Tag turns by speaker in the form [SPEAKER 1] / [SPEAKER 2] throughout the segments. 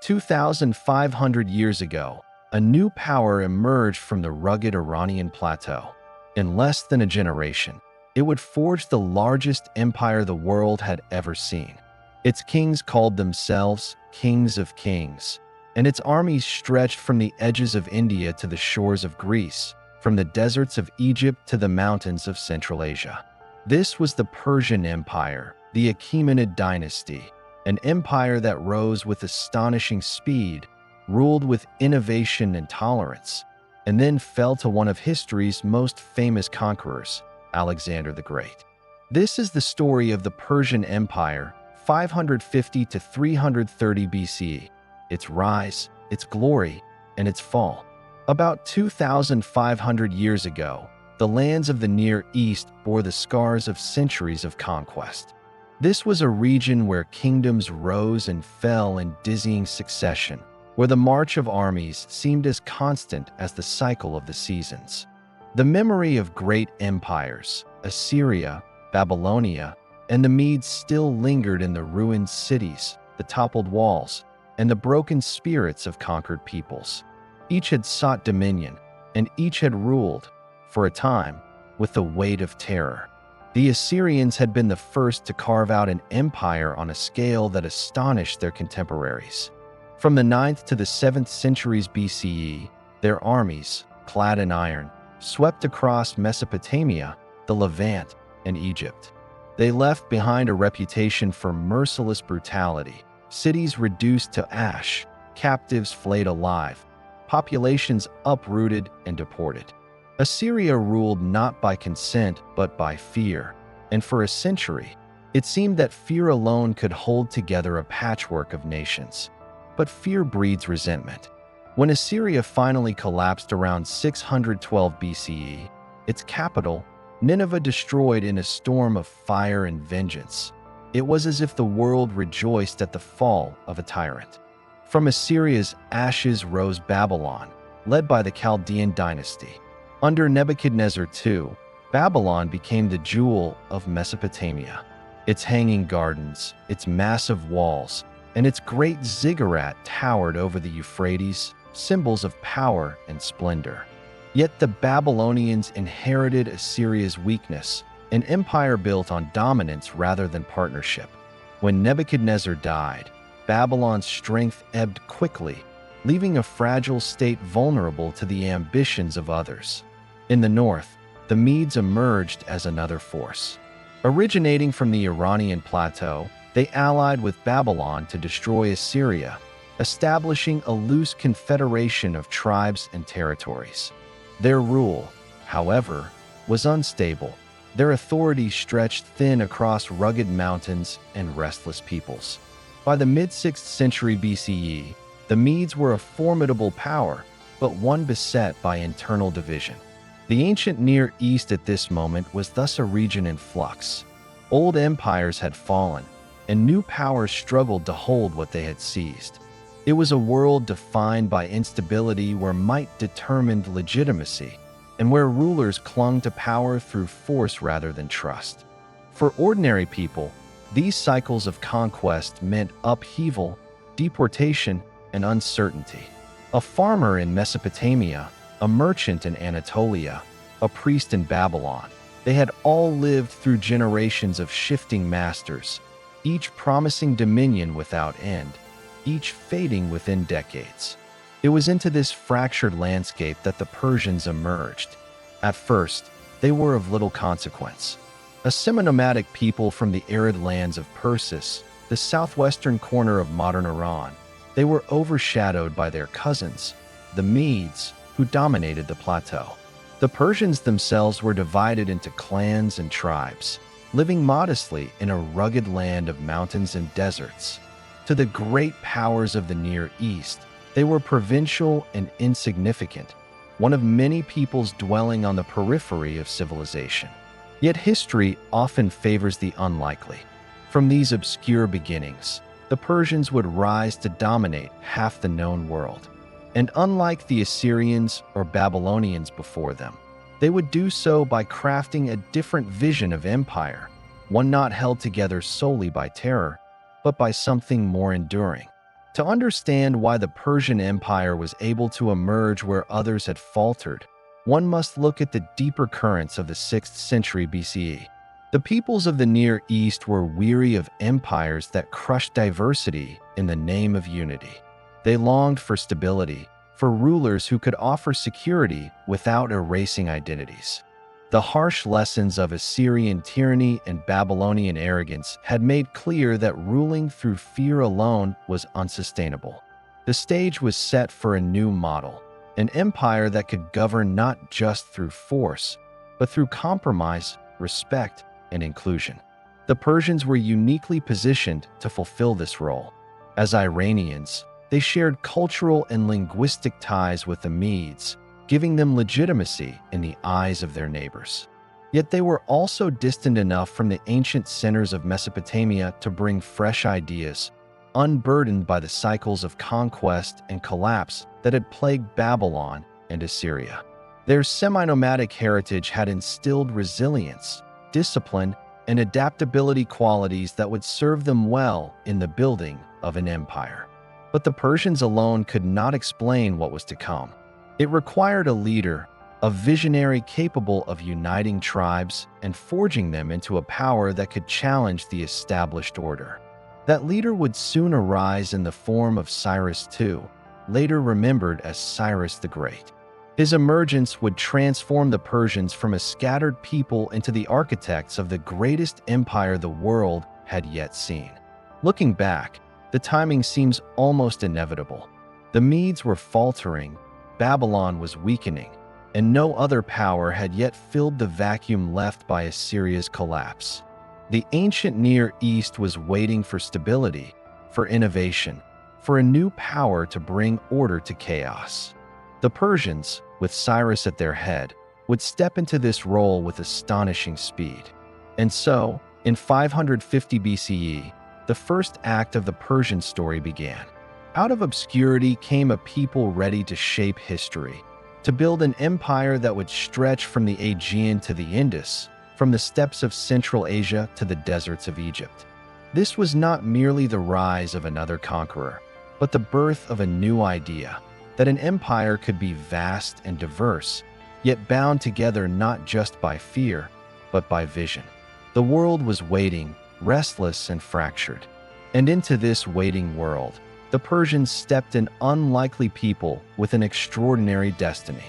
[SPEAKER 1] 2,500 years ago, a new power emerged from the rugged Iranian plateau. In less than a generation, it would forge the largest empire the world had ever seen. Its kings called themselves kings of kings, and its armies stretched from the edges of India to the shores of Greece, from the deserts of Egypt to the mountains of Central Asia. This was the Persian Empire, the Achaemenid dynasty, an empire that rose with astonishing speed, ruled with innovation and tolerance, and then fell to one of history's most famous conquerors, Alexander the Great. This is the story of the Persian Empire, 550 to 330 BCE, its rise, its glory, and its fall. About 2,500 years ago, the lands of the Near East bore the scars of centuries of conquest. This was a region where kingdoms rose and fell in dizzying succession, where the march of armies seemed as constant as the cycle of the seasons. The memory of great empires, Assyria, Babylonia, and the Medes still lingered in the ruined cities, the toppled walls, and the broken spirits of conquered peoples. Each had sought dominion, and each had ruled, for a time, with the weight of terror. The Assyrians had been the first to carve out an empire on a scale that astonished their contemporaries. From the 9th to the 7th centuries BCE, their armies, clad in iron, swept across Mesopotamia, the Levant, and Egypt. They left behind a reputation for merciless brutality, cities reduced to ash, captives flayed alive, populations uprooted and deported. Assyria ruled not by consent but by fear, and for a century, it seemed that fear alone could hold together a patchwork of nations. But fear breeds resentment. When Assyria finally collapsed around 612 BCE, its capital, Nineveh, destroyed in a storm of fire and vengeance, it was as if the world rejoiced at the fall of a tyrant. From Assyria's ashes rose Babylon, led by the Chaldean dynasty. Under Nebuchadnezzar II, Babylon became the jewel of Mesopotamia. Its hanging gardens, its massive walls, and its great ziggurat towered over the Euphrates, symbols of power and splendor. Yet the Babylonians inherited Assyria's weakness, an empire built on dominance rather than partnership. When Nebuchadnezzar died, Babylon's strength ebbed quickly, leaving a fragile state vulnerable to the ambitions of others. In the north, the Medes emerged as another force. Originating from the Iranian plateau, they allied with Babylon to destroy Assyria, establishing a loose confederation of tribes and territories. Their rule, however, was unstable. Their authority stretched thin across rugged mountains and restless peoples. By the mid-6th century BCE, the Medes were a formidable power, but one beset by internal division. The ancient Near East at this moment was thus a region in flux. Old empires had fallen, and new powers struggled to hold what they had seized. It was a world defined by instability where might determined legitimacy, and where rulers clung to power through force rather than trust. For ordinary people, these cycles of conquest meant upheaval, deportation, and uncertainty. A farmer in Mesopotamia, a merchant in Anatolia, a priest in Babylon, they had all lived through generations of shifting masters, each promising dominion without end, each fading within decades. It was into this fractured landscape that the Persians emerged. At first, they were of little consequence. A semi-nomadic people from the arid lands of Persis, the southwestern corner of modern Iran, they were overshadowed by their cousins, the Medes, who dominated the plateau. The Persians themselves were divided into clans and tribes, living modestly in a rugged land of mountains and deserts. To the great powers of the Near East, they were provincial and insignificant, one of many peoples dwelling on the periphery of civilization. Yet history often favors the unlikely. From these obscure beginnings, the Persians would rise to dominate half the known world. And unlike the Assyrians or Babylonians before them, they would do so by crafting a different vision of empire, one not held together solely by terror, but by something more enduring. To understand why the Persian Empire was able to emerge where others had faltered, one must look at the deeper currents of the 6th century BCE. The peoples of the Near East were weary of empires that crushed diversity in the name of unity. They longed for stability, for rulers who could offer security without erasing identities. The harsh lessons of Assyrian tyranny and Babylonian arrogance had made clear that ruling through fear alone was unsustainable. The stage was set for a new model, an empire that could govern not just through force, but through compromise, respect, and inclusion. The Persians were uniquely positioned to fulfill this role. As Iranians, they shared cultural and linguistic ties with the Medes, giving them legitimacy in the eyes of their neighbors. Yet they were also distant enough from the ancient centers of Mesopotamia to bring fresh ideas, unburdened by the cycles of conquest and collapse that had plagued Babylon and Assyria. Their semi-nomadic heritage had instilled resilience, discipline, and adaptability qualities that would serve them well in the building of an empire. But the Persians alone could not explain what was to come. It required a leader, a visionary capable of uniting tribes and forging them into a power that could challenge the established order. That leader would soon arise in the form of Cyrus II, later remembered as Cyrus the Great. His emergence would transform the Persians from a scattered people into the architects of the greatest empire the world had yet seen. Looking back, the timing seems almost inevitable. The Medes were faltering, Babylon was weakening, and no other power had yet filled the vacuum left by Assyria's collapse. The ancient Near East was waiting for stability, for innovation, for a new power to bring order to chaos. The Persians, with Cyrus at their head, would step into this role with astonishing speed. And so, in 550 BCE, the first act of the Persian story began. Out of obscurity came a people ready to shape history, to build an empire that would stretch from the Aegean to the Indus, from the steppes of Central Asia to the deserts of Egypt. This was not merely the rise of another conqueror, but the birth of a new idea, that an empire could be vast and diverse, yet bound together not just by fear, but by vision. The world was waiting, restless and fractured. And into this waiting world, the Persians stepped an unlikely people with an extraordinary destiny.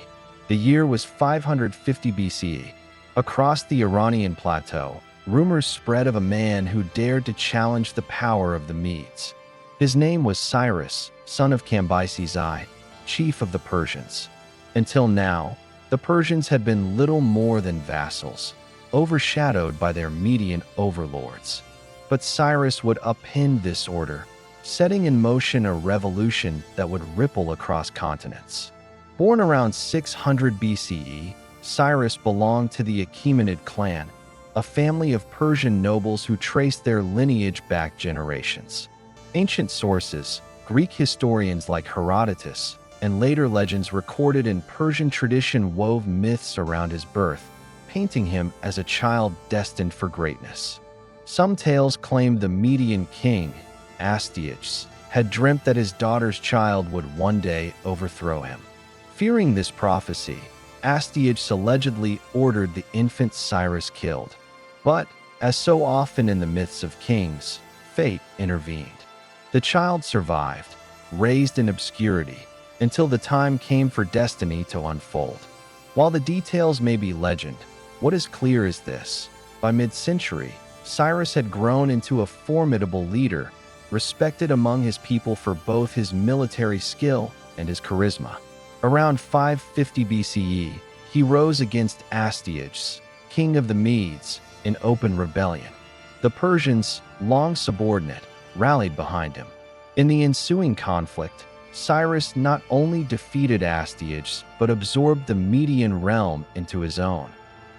[SPEAKER 1] The year was 550 BCE. Across the Iranian plateau, rumors spread of a man who dared to challenge the power of the Medes. His name was Cyrus, son of Cambyses I, chief of the Persians. Until now, the Persians had been little more than vassals, overshadowed by their Median overlords. But Cyrus would upend this order, setting in motion a revolution that would ripple across continents. Born around 600 BCE, Cyrus belonged to the Achaemenid clan, a family of Persian nobles who traced their lineage back generations. Ancient sources, Greek historians like Herodotus, and later legends recorded in Persian tradition wove myths around his birth, painting him as a child destined for greatness. Some tales claimed the Median king, Astyages, had dreamt that his daughter's child would one day overthrow him. Fearing this prophecy, Astyages allegedly ordered the infant Cyrus killed. But, as so often in the myths of kings, fate intervened. The child survived, raised in obscurity, until the time came for destiny to unfold. While the details may be legend, what is clear is this: by mid-century, Cyrus had grown into a formidable leader, respected among his people for both his military skill and his charisma. Around 550 BCE, he rose against Astyages, king of the Medes, in open rebellion. The Persians, long subordinate, rallied behind him. In the ensuing conflict, Cyrus not only defeated Astyages, but absorbed the Median realm into his own.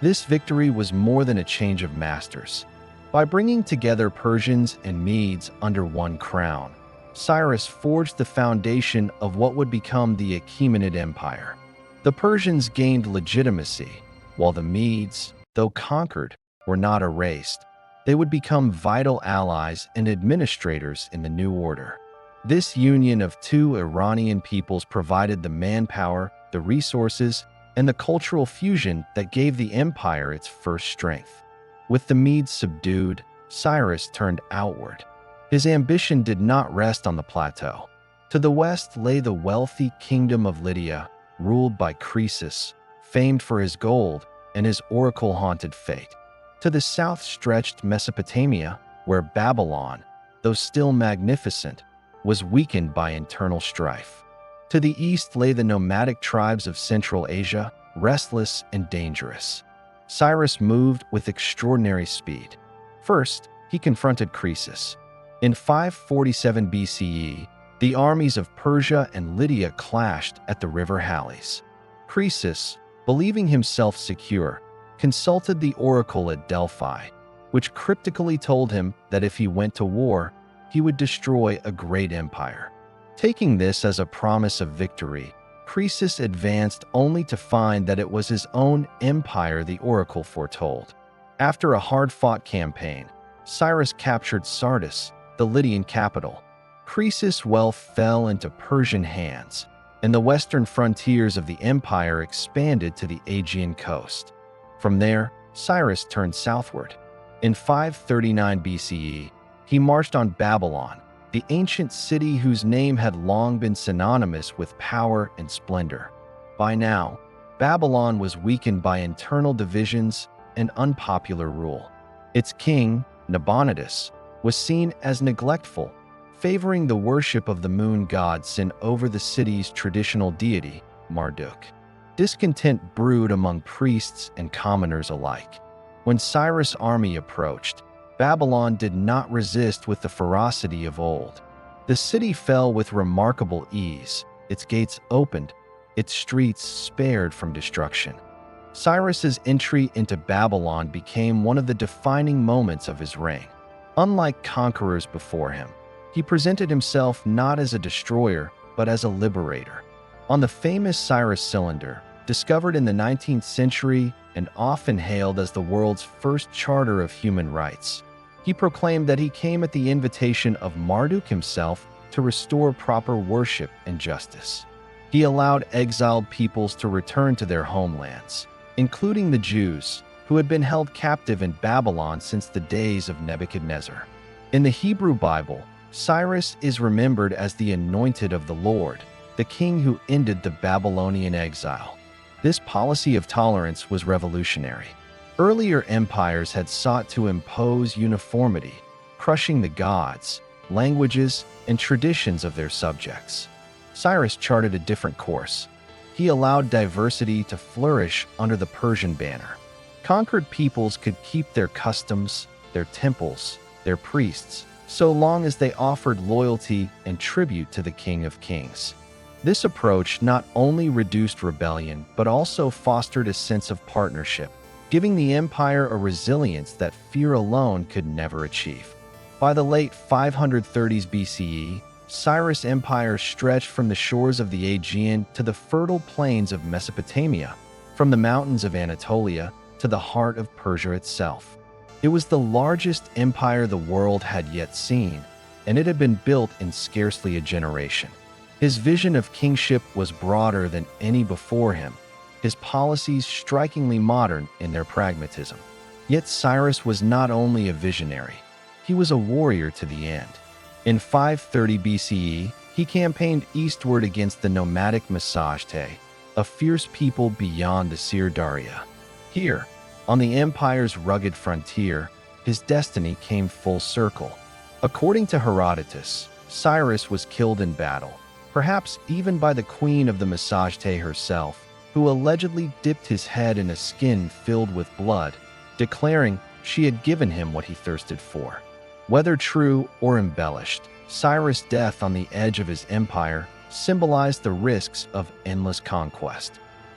[SPEAKER 1] This victory was more than a change of masters. By bringing together Persians and Medes under one crown, Cyrus forged the foundation of what would become the Achaemenid Empire. The Persians gained legitimacy, while the Medes, though conquered, were not erased. They would become vital allies and administrators in the new order. This union of two Iranian peoples provided the manpower, the resources, and the cultural fusion that gave the empire its first strength. With the Medes subdued, Cyrus turned outward. His ambition did not rest on the plateau. To the west lay the wealthy kingdom of Lydia, ruled by Croesus, famed for his gold and his oracle-haunted fate. To the south stretched Mesopotamia, where Babylon, though still magnificent, was weakened by internal strife. To the east lay the nomadic tribes of Central Asia, restless and dangerous. Cyrus moved with extraordinary speed. First, he confronted Croesus. In 547 BCE, the armies of Persia and Lydia clashed at the river Halys. Croesus, believing himself secure, consulted the oracle at Delphi, which cryptically told him that if he went to war, he would destroy a great empire. Taking this as a promise of victory, Croesus advanced only to find that it was his own empire the oracle foretold. After a hard-fought campaign, Cyrus captured Sardis, the Lydian capital. Croesus' wealth fell into Persian hands, and the western frontiers of the empire expanded to the Aegean coast. From there, Cyrus turned southward. In 539 BCE, he marched on Babylon, the ancient city whose name had long been synonymous with power and splendor. By now, Babylon was weakened by internal divisions and unpopular rule. Its king, Nabonidus, was seen as neglectful, favoring the worship of the moon god Sin over the city's traditional deity, Marduk. Discontent brewed among priests and commoners alike. When Cyrus' army approached, Babylon did not resist with the ferocity of old. The city fell with remarkable ease, its gates opened, its streets spared from destruction. Cyrus's entry into Babylon became one of the defining moments of his reign. Unlike conquerors before him, he presented himself not as a destroyer, but as a liberator. On the famous Cyrus cylinder, discovered in the 19th century and often hailed as the world's first charter of human rights, he proclaimed that he came at the invitation of Marduk himself to restore proper worship and justice. He allowed exiled peoples to return to their homelands, including the Jews, who had been held captive in Babylon since the days of Nebuchadnezzar. In the Hebrew Bible, Cyrus is remembered as the anointed of the Lord, the king who ended the Babylonian exile. This policy of tolerance was revolutionary. Earlier empires had sought to impose uniformity, crushing the gods, languages, and traditions of their subjects. Cyrus charted a different course. He allowed diversity to flourish under the Persian banner. Conquered peoples could keep their customs, their temples, their priests, so long as they offered loyalty and tribute to the King of Kings. This approach not only reduced rebellion, but also fostered a sense of partnership, giving the empire a resilience that fear alone could never achieve. By the late 530s BCE, Cyrus' empire stretched from the shores of the Aegean to the fertile plains of Mesopotamia, from the mountains of Anatolia to the heart of Persia itself. It was the largest empire the world had yet seen, and it had been built in scarcely a generation. His vision of kingship was broader than any before him, his policies strikingly modern in their pragmatism. Yet Cyrus was not only a visionary, he was a warrior to the end. In 530 BCE, he campaigned eastward against the nomadic Massagetæ, a fierce people beyond the Seir Daria. Here, on the empire's rugged frontier, his destiny came full circle. According to Herodotus, Cyrus was killed in battle, perhaps even by the queen of the Massagetæ herself, who allegedly dipped his head in a skin filled with blood, declaring she had given him what he thirsted for. Whether true or embellished, Cyrus' death on the edge of his empire symbolized the risks of endless conquest.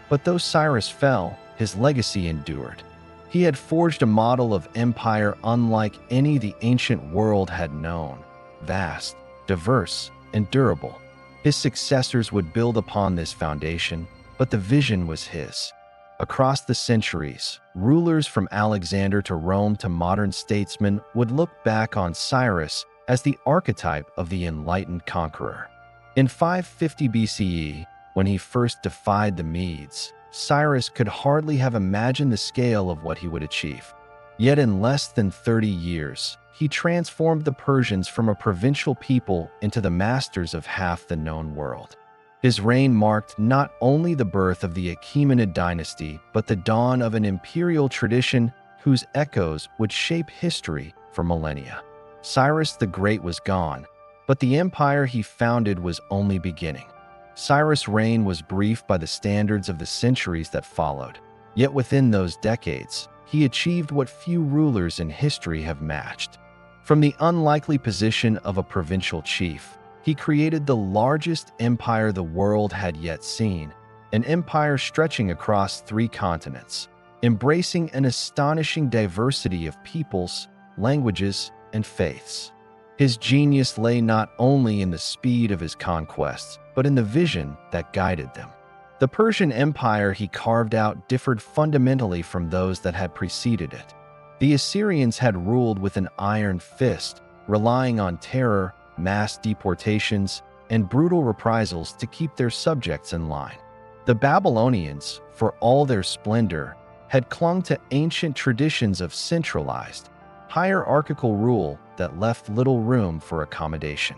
[SPEAKER 1] But though Cyrus fell, his legacy endured. He had forged a model of empire unlike any the ancient world had known, vast, diverse, and durable. His successors would build upon this foundation, but the vision was his. Across the centuries, rulers from Alexander to Rome to modern statesmen would look back on Cyrus as the archetype of the enlightened conqueror. In 550 BCE, when he first defied the Medes, Cyrus could hardly have imagined the scale of what he would achieve. Yet in less than 30 years, he transformed the Persians from a provincial people into the masters of half the known world. His reign marked not only the birth of the Achaemenid dynasty, but the dawn of an imperial tradition whose echoes would shape history for millennia. Cyrus the Great was gone, but the empire he founded was only beginning. Cyrus' reign was brief by the standards of the centuries that followed. Yet within those decades, he achieved what few rulers in history have matched. From the unlikely position of a provincial chief, he created the largest empire the world had yet seen, an empire stretching across 3 continents, embracing an astonishing diversity of peoples, languages, and faiths. His genius lay not only in the speed of his conquests, but in the vision that guided them. The Persian Empire he carved out differed fundamentally from those that had preceded it. The Assyrians had ruled with an iron fist, relying on terror, mass deportations, and brutal reprisals to keep their subjects in line. The Babylonians, for all their splendor, had clung to ancient traditions of centralized, hierarchical rule that left little room for accommodation.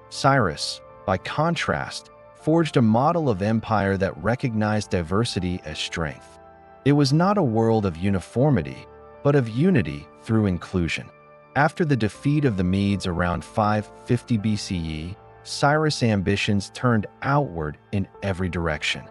[SPEAKER 1] Cyrus, by contrast, forged a model of empire that recognized diversity as strength. It was not a world of uniformity, but of unity through inclusion. After the defeat of the Medes around 550 BCE, Cyrus' ambitions turned outward in every direction.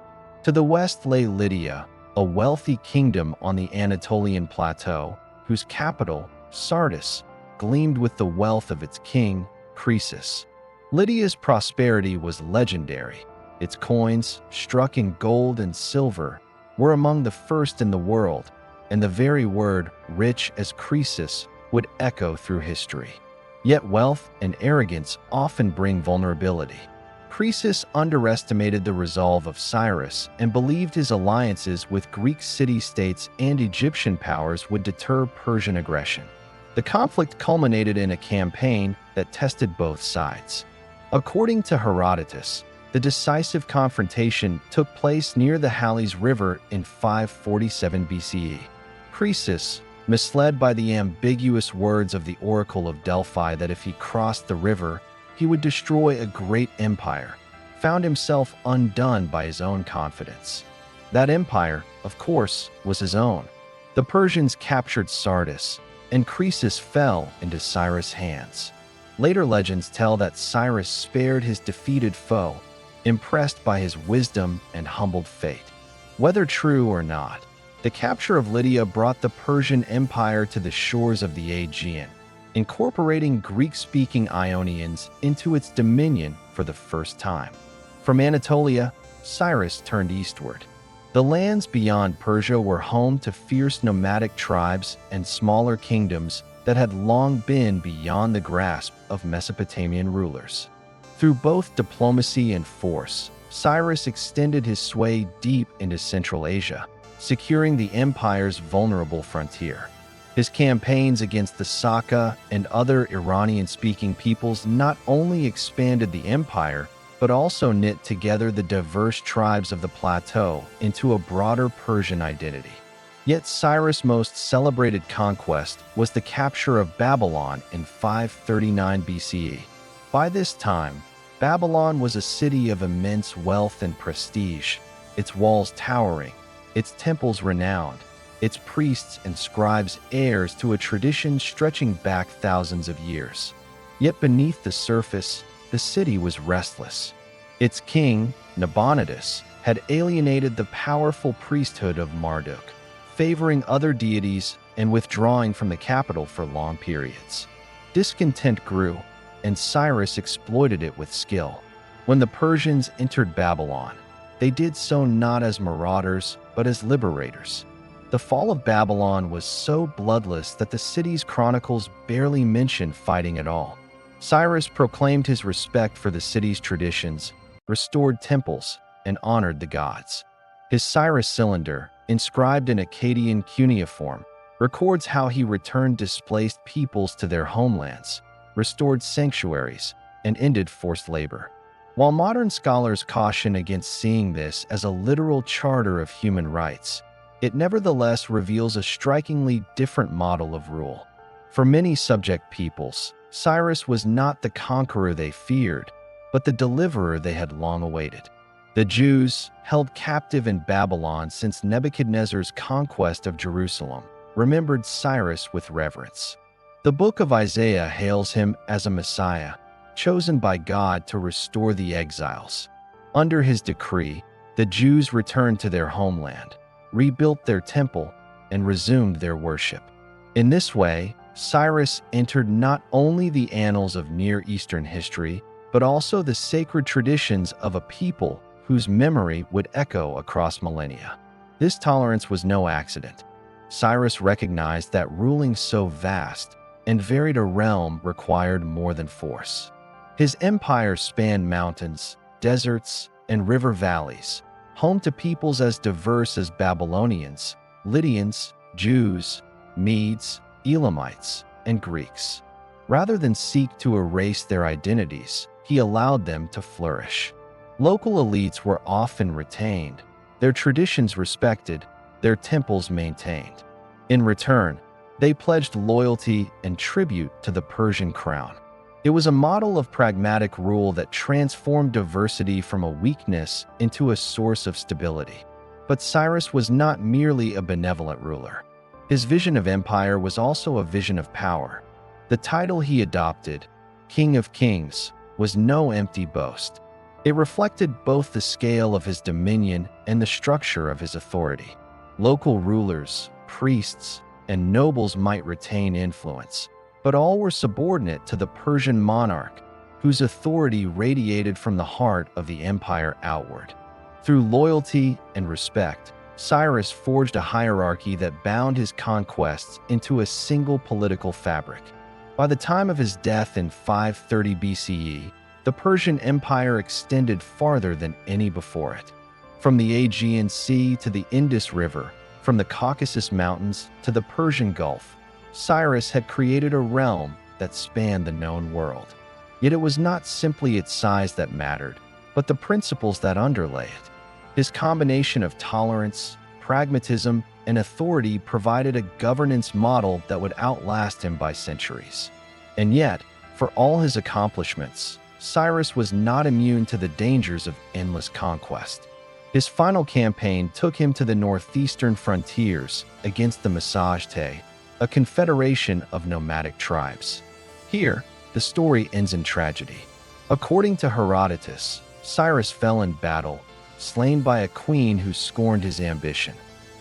[SPEAKER 1] To the west lay Lydia, a wealthy kingdom on the Anatolian plateau, whose capital, Sardis, gleamed with the wealth of its king, Croesus. Lydia's prosperity was legendary. Its coins, struck in gold and silver, were among the first in the world, and the very word rich as Croesus would echo through history. Yet wealth and arrogance often bring vulnerability. Croesus underestimated the resolve of Cyrus and believed his alliances with Greek city-states and Egyptian powers would deter Persian aggression. The conflict culminated in a campaign that tested both sides. According to Herodotus, the decisive confrontation took place near the Halys River in 547 BCE. Croesus, misled by the ambiguous words of the Oracle of Delphi that if he crossed the river, he would destroy a great empire, found himself undone by his own confidence. That empire, of course, was his own. The Persians captured Sardis, and Croesus fell into Cyrus' hands. Later legends tell that Cyrus spared his defeated foe, impressed by his wisdom and humbled fate. Whether true or not, the capture of Lydia brought the Persian Empire to the shores of the Aegean, incorporating Greek-speaking Ionians into its dominion for the first time. From Anatolia, Cyrus turned eastward. The lands beyond Persia were home to fierce nomadic tribes and smaller kingdoms that had long been beyond the grasp of Mesopotamian rulers. Through both diplomacy and force, Cyrus extended his sway deep into Central Asia, securing the empire's vulnerable frontier. His campaigns against the Saka and other Iranian-speaking peoples not only expanded the empire, but also knit together the diverse tribes of the plateau into a broader Persian identity. Yet Cyrus' most celebrated conquest was the capture of Babylon in 539 BCE. By this time, Babylon was a city of immense wealth and prestige, its walls towering, its temples renowned, its priests and scribes heirs to a tradition stretching back thousands of years. Yet beneath the surface, the city was restless. Its king, Nabonidus, had alienated the powerful priesthood of Marduk, favoring other deities and withdrawing from the capital for long periods. Discontent grew, and Cyrus exploited it with skill. When the Persians entered Babylon, they did so not as marauders, but as liberators. The fall of Babylon was so bloodless that the city's chronicles barely mention fighting at all. Cyrus proclaimed his respect for the city's traditions, restored temples, and honored the gods. His Cyrus Cylinder, inscribed in Akkadian cuneiform, records how he returned displaced peoples to their homelands, restored sanctuaries, and ended forced labor. While modern scholars caution against seeing this as a literal charter of human rights, it nevertheless reveals a strikingly different model of rule. For many subject peoples, Cyrus was not the conqueror they feared, but the deliverer they had long awaited. The Jews, held captive in Babylon since Nebuchadnezzar's conquest of Jerusalem, remembered Cyrus with reverence. The book of Isaiah hails him as a Messiah, chosen by God to restore the exiles. Under his decree, the Jews returned to their homeland, rebuilt their temple, and resumed their worship. In this way, Cyrus entered not only the annals of Near Eastern history, but also the sacred traditions of a people whose memory would echo across millennia. This tolerance was no accident. Cyrus recognized that ruling so vast and varied a realm required more than force. His empire spanned mountains, deserts, and river valleys, home to peoples as diverse as Babylonians, Lydians, Jews, Medes, Elamites, and Greeks. Rather than seek to erase their identities, he allowed them to flourish. Local elites were often retained, their traditions respected, their temples maintained. In return, they pledged loyalty and tribute to the Persian crown. It was a model of pragmatic rule that transformed diversity from a weakness into a source of stability. But Cyrus was not merely a benevolent ruler. His vision of empire was also a vision of power. The title he adopted, King of Kings, was no empty boast. It reflected both the scale of his dominion and the structure of his authority. Local rulers, priests, and nobles might retain influence, but all were subordinate to the Persian monarch, whose authority radiated from the heart of the empire outward. Through loyalty and respect, Cyrus forged a hierarchy that bound his conquests into a single political fabric. By the time of his death in 530 BCE, the Persian Empire extended farther than any before it. From the Aegean Sea to the Indus River, from the Caucasus Mountains to the Persian Gulf, Cyrus had created a realm that spanned the known world. Yet it was not simply its size that mattered, but the principles that underlay it. His combination of tolerance, pragmatism, and authority provided a governance model that would outlast him by centuries. And yet, for all his accomplishments, Cyrus was not immune to the dangers of endless conquest. His final campaign took him to the northeastern frontiers against the Plataea, a confederation of nomadic tribes. Here, the story ends in tragedy. According to Herodotus, Cyrus fell in battle, slain by a queen who scorned his ambition.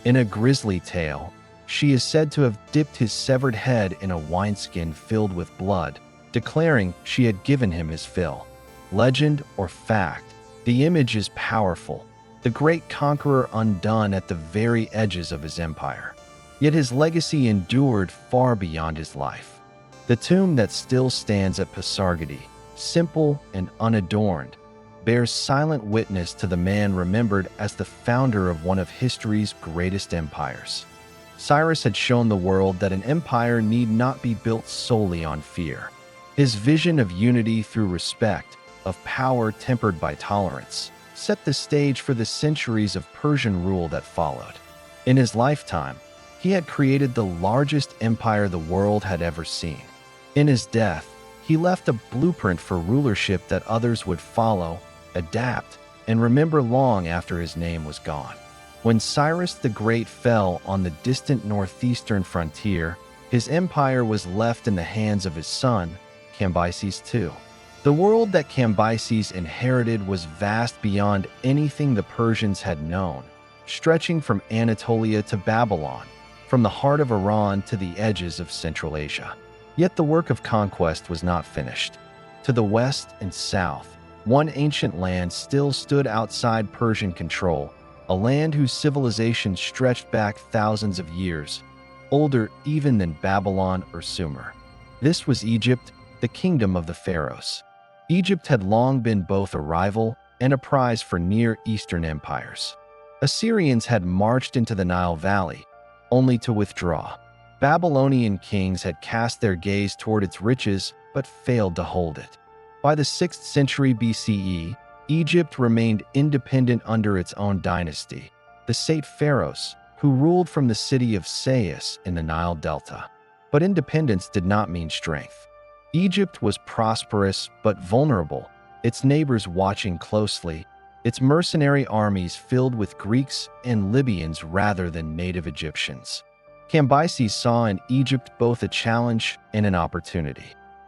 [SPEAKER 1] In a grisly tale, she is said to have dipped his severed head in a wineskin filled with blood, declaring she had given him his fill. Legend or fact, the image is powerful, the great conqueror undone at the very edges of his empire. Yet his legacy endured far beyond his life. The tomb that still stands at Pasargadae, simple and unadorned, bears silent witness to the man remembered as the founder of one of history's greatest empires. Cyrus had shown the world that an empire need not be built solely on fear. His vision of unity through respect, of power tempered by tolerance, set the stage for the centuries of Persian rule that followed. In his lifetime, he had created the largest empire the world had ever seen. In his death, he left a blueprint for rulership that others would follow, adapt, and remember long after his name was gone. When Cyrus the Great fell on the distant northeastern frontier, his empire was left in the hands of his son, Cambyses II. The world that Cambyses inherited was vast beyond anything the Persians had known, stretching from Anatolia to Babylon, from the heart of Iran to the edges of Central Asia. Yet the work of conquest was not finished. To the west and south, one ancient land still stood outside Persian control, a land whose civilization stretched back thousands of years, older even than Babylon or Sumer. This was Egypt, the kingdom of the pharaohs. Egypt had long been both a rival and a prize for Near Eastern empires. Assyrians had marched into the Nile Valley, only to withdraw. Babylonian kings had cast their gaze toward its riches but failed to hold it. By the 6th century BCE, Egypt remained independent under its own dynasty, the Sate pharaohs, who ruled from the city of Sais in the Nile Delta. But independence did not mean strength. Egypt was prosperous but vulnerable, its neighbors watching closely, its mercenary armies filled with Greeks and Libyans rather than native Egyptians. Cambyses saw in Egypt both a challenge and an opportunity.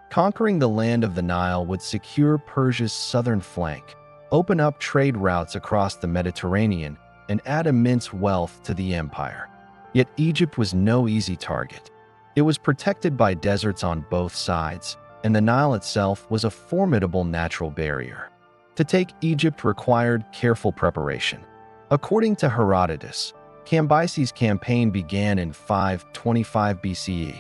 [SPEAKER 1] Conquering the land of the Nile would secure Persia's southern flank, open up trade routes across the Mediterranean, and add immense wealth to the empire. Yet Egypt was no easy target. It was protected by deserts on both sides, and the Nile itself was a formidable natural barrier. To take Egypt required careful preparation. According to Herodotus, Cambyses' campaign began in 525 BCE.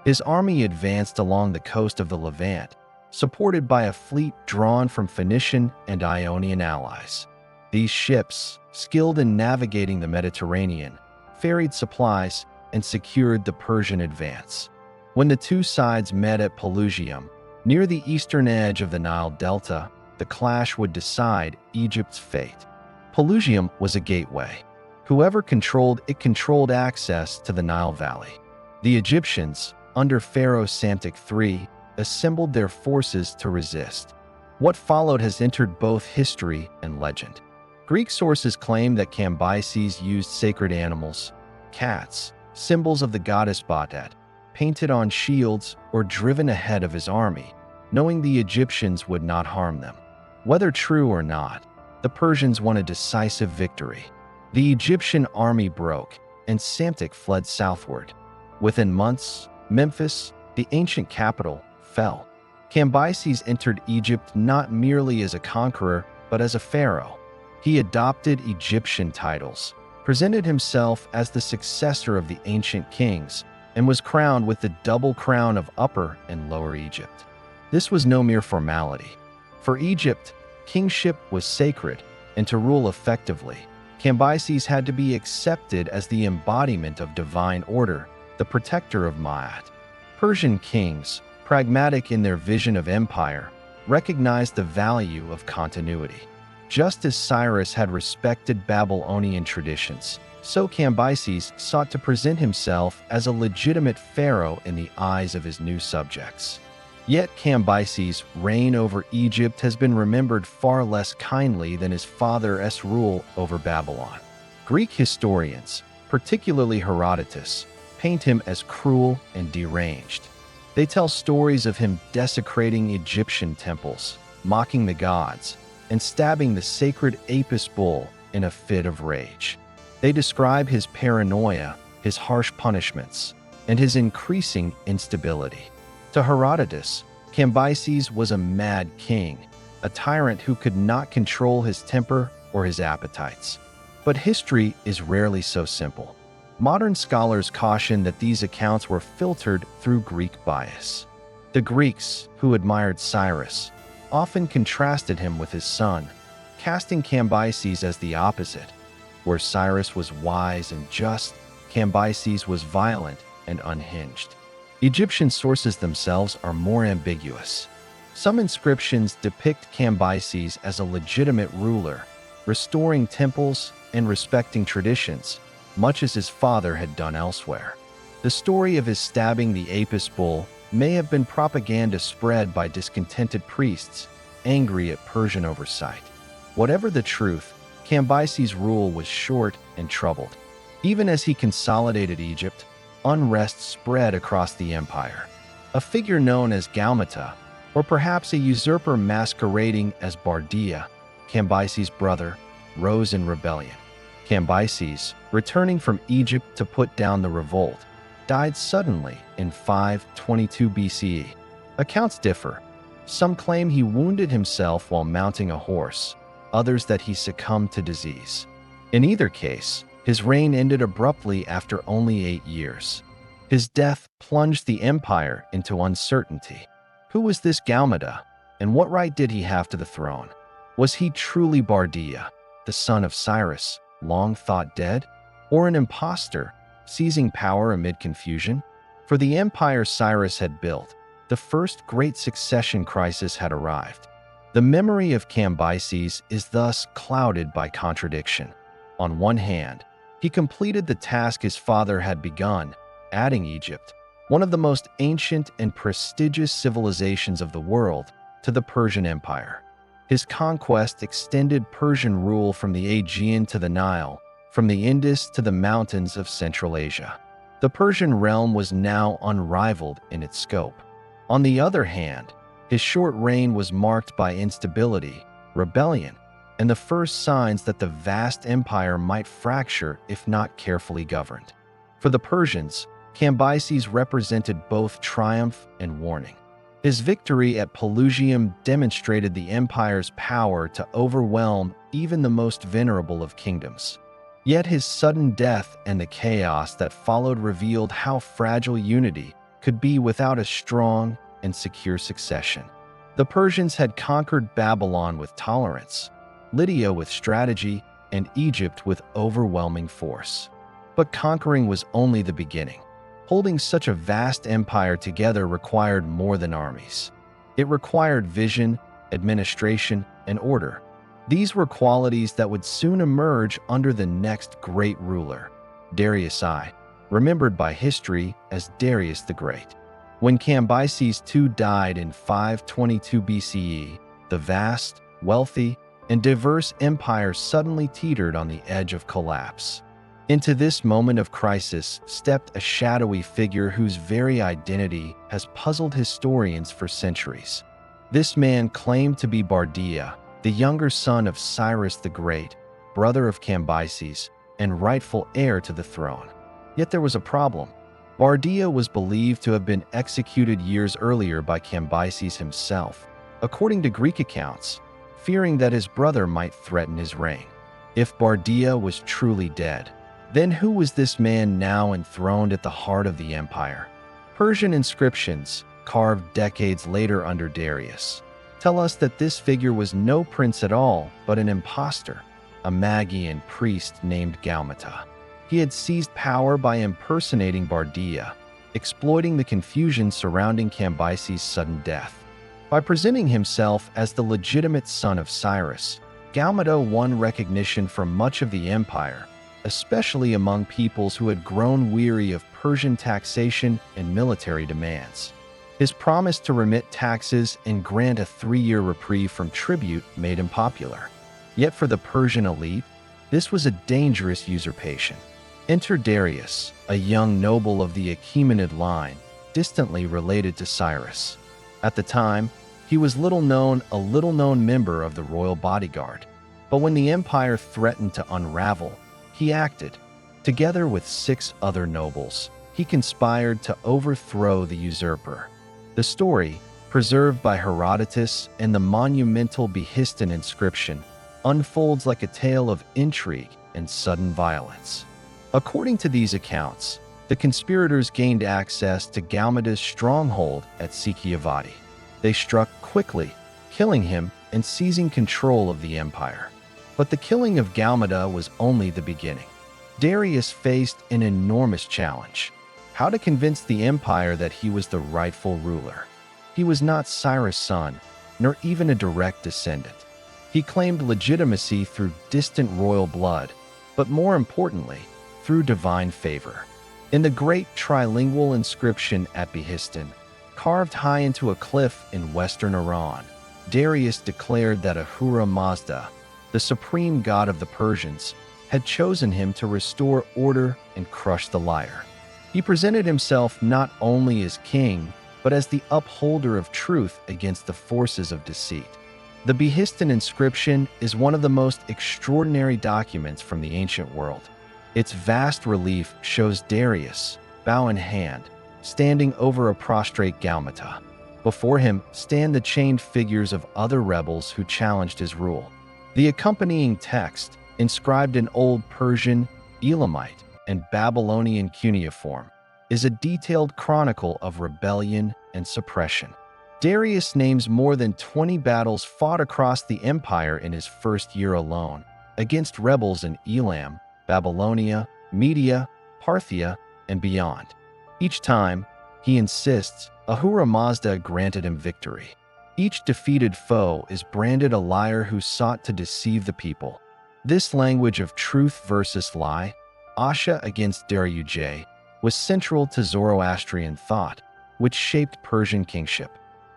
[SPEAKER 1] His army advanced along the coast of the Levant, supported by a fleet drawn from Phoenician and Ionian allies. These ships, skilled in navigating the Mediterranean, ferried supplies and secured the Persian advance. When the two sides met at Pelusium, near the eastern edge of the Nile Delta, the clash would decide Egypt's fate. Pelusium was a gateway. Whoever controlled it controlled access to the Nile Valley. The Egyptians, under Pharaoh Psamtik III, assembled their forces to resist. What followed has entered both history and legend. Greek sources claim that Cambyses used sacred animals, cats, symbols of the goddess Batet, painted on shields or driven ahead of his army, knowing the Egyptians would not harm them. Whether true or not, the Persians won a decisive victory. The Egyptian army broke, and Psamtik fled southward. Within months, Memphis, the ancient capital, fell. Cambyses entered Egypt not merely as a conqueror, but as a pharaoh. He adopted Egyptian titles, presented himself as the successor of the ancient kings, and was crowned with the double crown of Upper and Lower Egypt. This was no mere formality. For Egypt, kingship was sacred, and to rule effectively, Cambyses had to be accepted as the embodiment of divine order, the protector of Ma'at. Persian kings, pragmatic in their vision of empire, recognized the value of continuity. Just as Cyrus had respected Babylonian traditions, so Cambyses sought to present himself as a legitimate pharaoh in the eyes of his new subjects. Yet Cambyses' reign over Egypt has been remembered far less kindly than his father's rule over Babylon. Greek historians, particularly Herodotus, paint him as cruel and deranged. They tell stories of him desecrating Egyptian temples, mocking the gods, and stabbing the sacred Apis bull in a fit of rage. They describe his paranoia, his harsh punishments, and his increasing instability. To Herodotus, Cambyses was a mad king, a tyrant who could not control his temper or his appetites. But history is rarely so simple. Modern scholars caution that these accounts were filtered through Greek bias. The Greeks, who admired Cyrus, often contrasted him with his son, casting Cambyses as the opposite. Where Cyrus was wise and just, Cambyses was violent and unhinged. Egyptian sources themselves are more ambiguous. Some inscriptions depict Cambyses as a legitimate ruler, restoring temples and respecting traditions, much as his father had done elsewhere. The story of his stabbing the Apis bull may have been propaganda spread by discontented priests, angry at Persian oversight. Whatever the truth, Cambyses' rule was short and troubled. Even as he consolidated Egypt, unrest spread across the empire. A figure known as Gaumata, or perhaps a usurper masquerading as Bardia, Cambyses' brother, rose in rebellion. Cambyses, returning from Egypt to put down the revolt, died suddenly in 522 BCE. Accounts differ. Some claim he wounded himself while mounting a horse, others that he succumbed to disease. In either case, his reign ended abruptly after only 8 years. His death plunged the empire into uncertainty. Who was this Gaumata, and what right did he have to the throne? Was he truly Bardia, the son of Cyrus, long thought dead, or an impostor, seizing power amid confusion? For the empire Cyrus had built, the first great succession crisis had arrived. The memory of Cambyses is thus clouded by contradiction. On one hand, he completed the task his father had begun, adding Egypt, one of the most ancient and prestigious civilizations of the world, to the Persian Empire. His conquest extended Persian rule from the Aegean to the Nile, from the Indus to the mountains of Central Asia. The Persian realm was now unrivaled in its scope. On the other hand, his short reign was marked by instability, rebellion, and the first signs that the vast empire might fracture if not carefully governed. For the Persians, Cambyses represented both triumph and warning. His victory at Pelusium demonstrated the empire's power to overwhelm even the most venerable of kingdoms. Yet his sudden death and the chaos that followed revealed how fragile unity could be without a strong and secure succession. The Persians had conquered Babylon with tolerance, Lydia with strategy, and Egypt with overwhelming force. But conquering was only the beginning. Holding such a vast empire together required more than armies. It required vision, administration, and order. These were qualities that would soon emerge under the next great ruler, Darius I, remembered by history as Darius the Great. When Cambyses II died in 522 BCE, the vast, wealthy, and diverse empire suddenly teetered on the edge of collapse. Into this moment of crisis stepped a shadowy figure whose very identity has puzzled historians for centuries. This man claimed to be Bardia, the younger son of Cyrus the Great, brother of Cambyses, and rightful heir to the throne. Yet there was a problem. Bardia was believed to have been executed years earlier by Cambyses himself, according to Greek accounts, fearing that his brother might threaten his reign. If Bardia was truly dead, then who was this man now enthroned at the heart of the empire? Persian inscriptions, carved decades later under Darius, tell us that this figure was no prince at all, but an impostor, a Magian priest named Gaumata. He had seized power by impersonating Bardia, exploiting the confusion surrounding Cambyses' sudden death. By presenting himself as the legitimate son of Cyrus, Gaumata won recognition from much of the empire, especially among peoples who had grown weary of Persian taxation and military demands. His promise to remit taxes and grant a 3-year reprieve from tribute made him popular. Yet for the Persian elite, this was a dangerous usurpation. Enter Darius, a young noble of the Achaemenid line, distantly related to Cyrus. At the time, he was a little-known member of the royal bodyguard. But when the empire threatened to unravel, he acted. Together with 6 other nobles, he conspired to overthrow the usurper. The story, preserved by Herodotus and the monumental Behistun inscription, unfolds like a tale of intrigue and sudden violence. According to these accounts, the conspirators gained access to Gaumata's stronghold at Sikiavati. They struck quickly, killing him and seizing control of the empire. But the killing of Gaumata was only the beginning. Darius faced an enormous challenge: how to convince the empire that he was the rightful ruler. He was not Cyrus' son, nor even a direct descendant. He claimed legitimacy through distant royal blood, but more importantly, through divine favor. In the great trilingual inscription at Behistun, carved high into a cliff in western Iran, Darius declared that Ahura Mazda, the supreme god of the Persians, had chosen him to restore order and crush the liar. He presented himself not only as king, but as the upholder of truth against the forces of deceit. The Behistun inscription is one of the most extraordinary documents from the ancient world. Its vast relief shows Darius, bow in hand, standing over a prostrate Gaumata. Before him stand the chained figures of other rebels who challenged his rule. The accompanying text, inscribed in Old Persian, Elamite, and Babylonian cuneiform, is a detailed chronicle of rebellion and suppression. Darius names more than 20 battles fought across the empire in his first year alone, against rebels in Elam, Babylonia, Media, Parthia, and beyond. Each time, he insists, Ahura Mazda granted him victory. Each defeated foe is branded a liar who sought to deceive the people. This language of truth versus lie, Asha against Darius, was central to Zoroastrian thought, which shaped Persian kingship.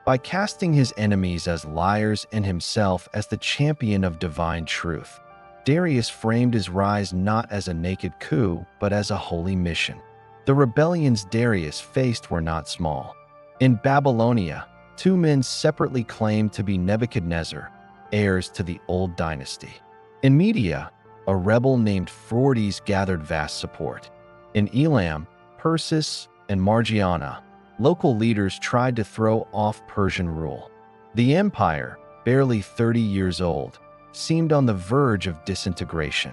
[SPEAKER 1] By casting his enemies as liars and himself as the champion of divine truth, Darius framed his rise not as a naked coup, but as a holy mission. The rebellions Darius faced were not small. In Babylonia, two men separately claimed to be Nebuchadnezzar, heirs to the old dynasty. In Media, a rebel named Phraortes gathered vast support. In Elam, Persis, and Margiana, local leaders tried to throw off Persian rule. The empire, barely 30 years old, seemed on the verge of disintegration.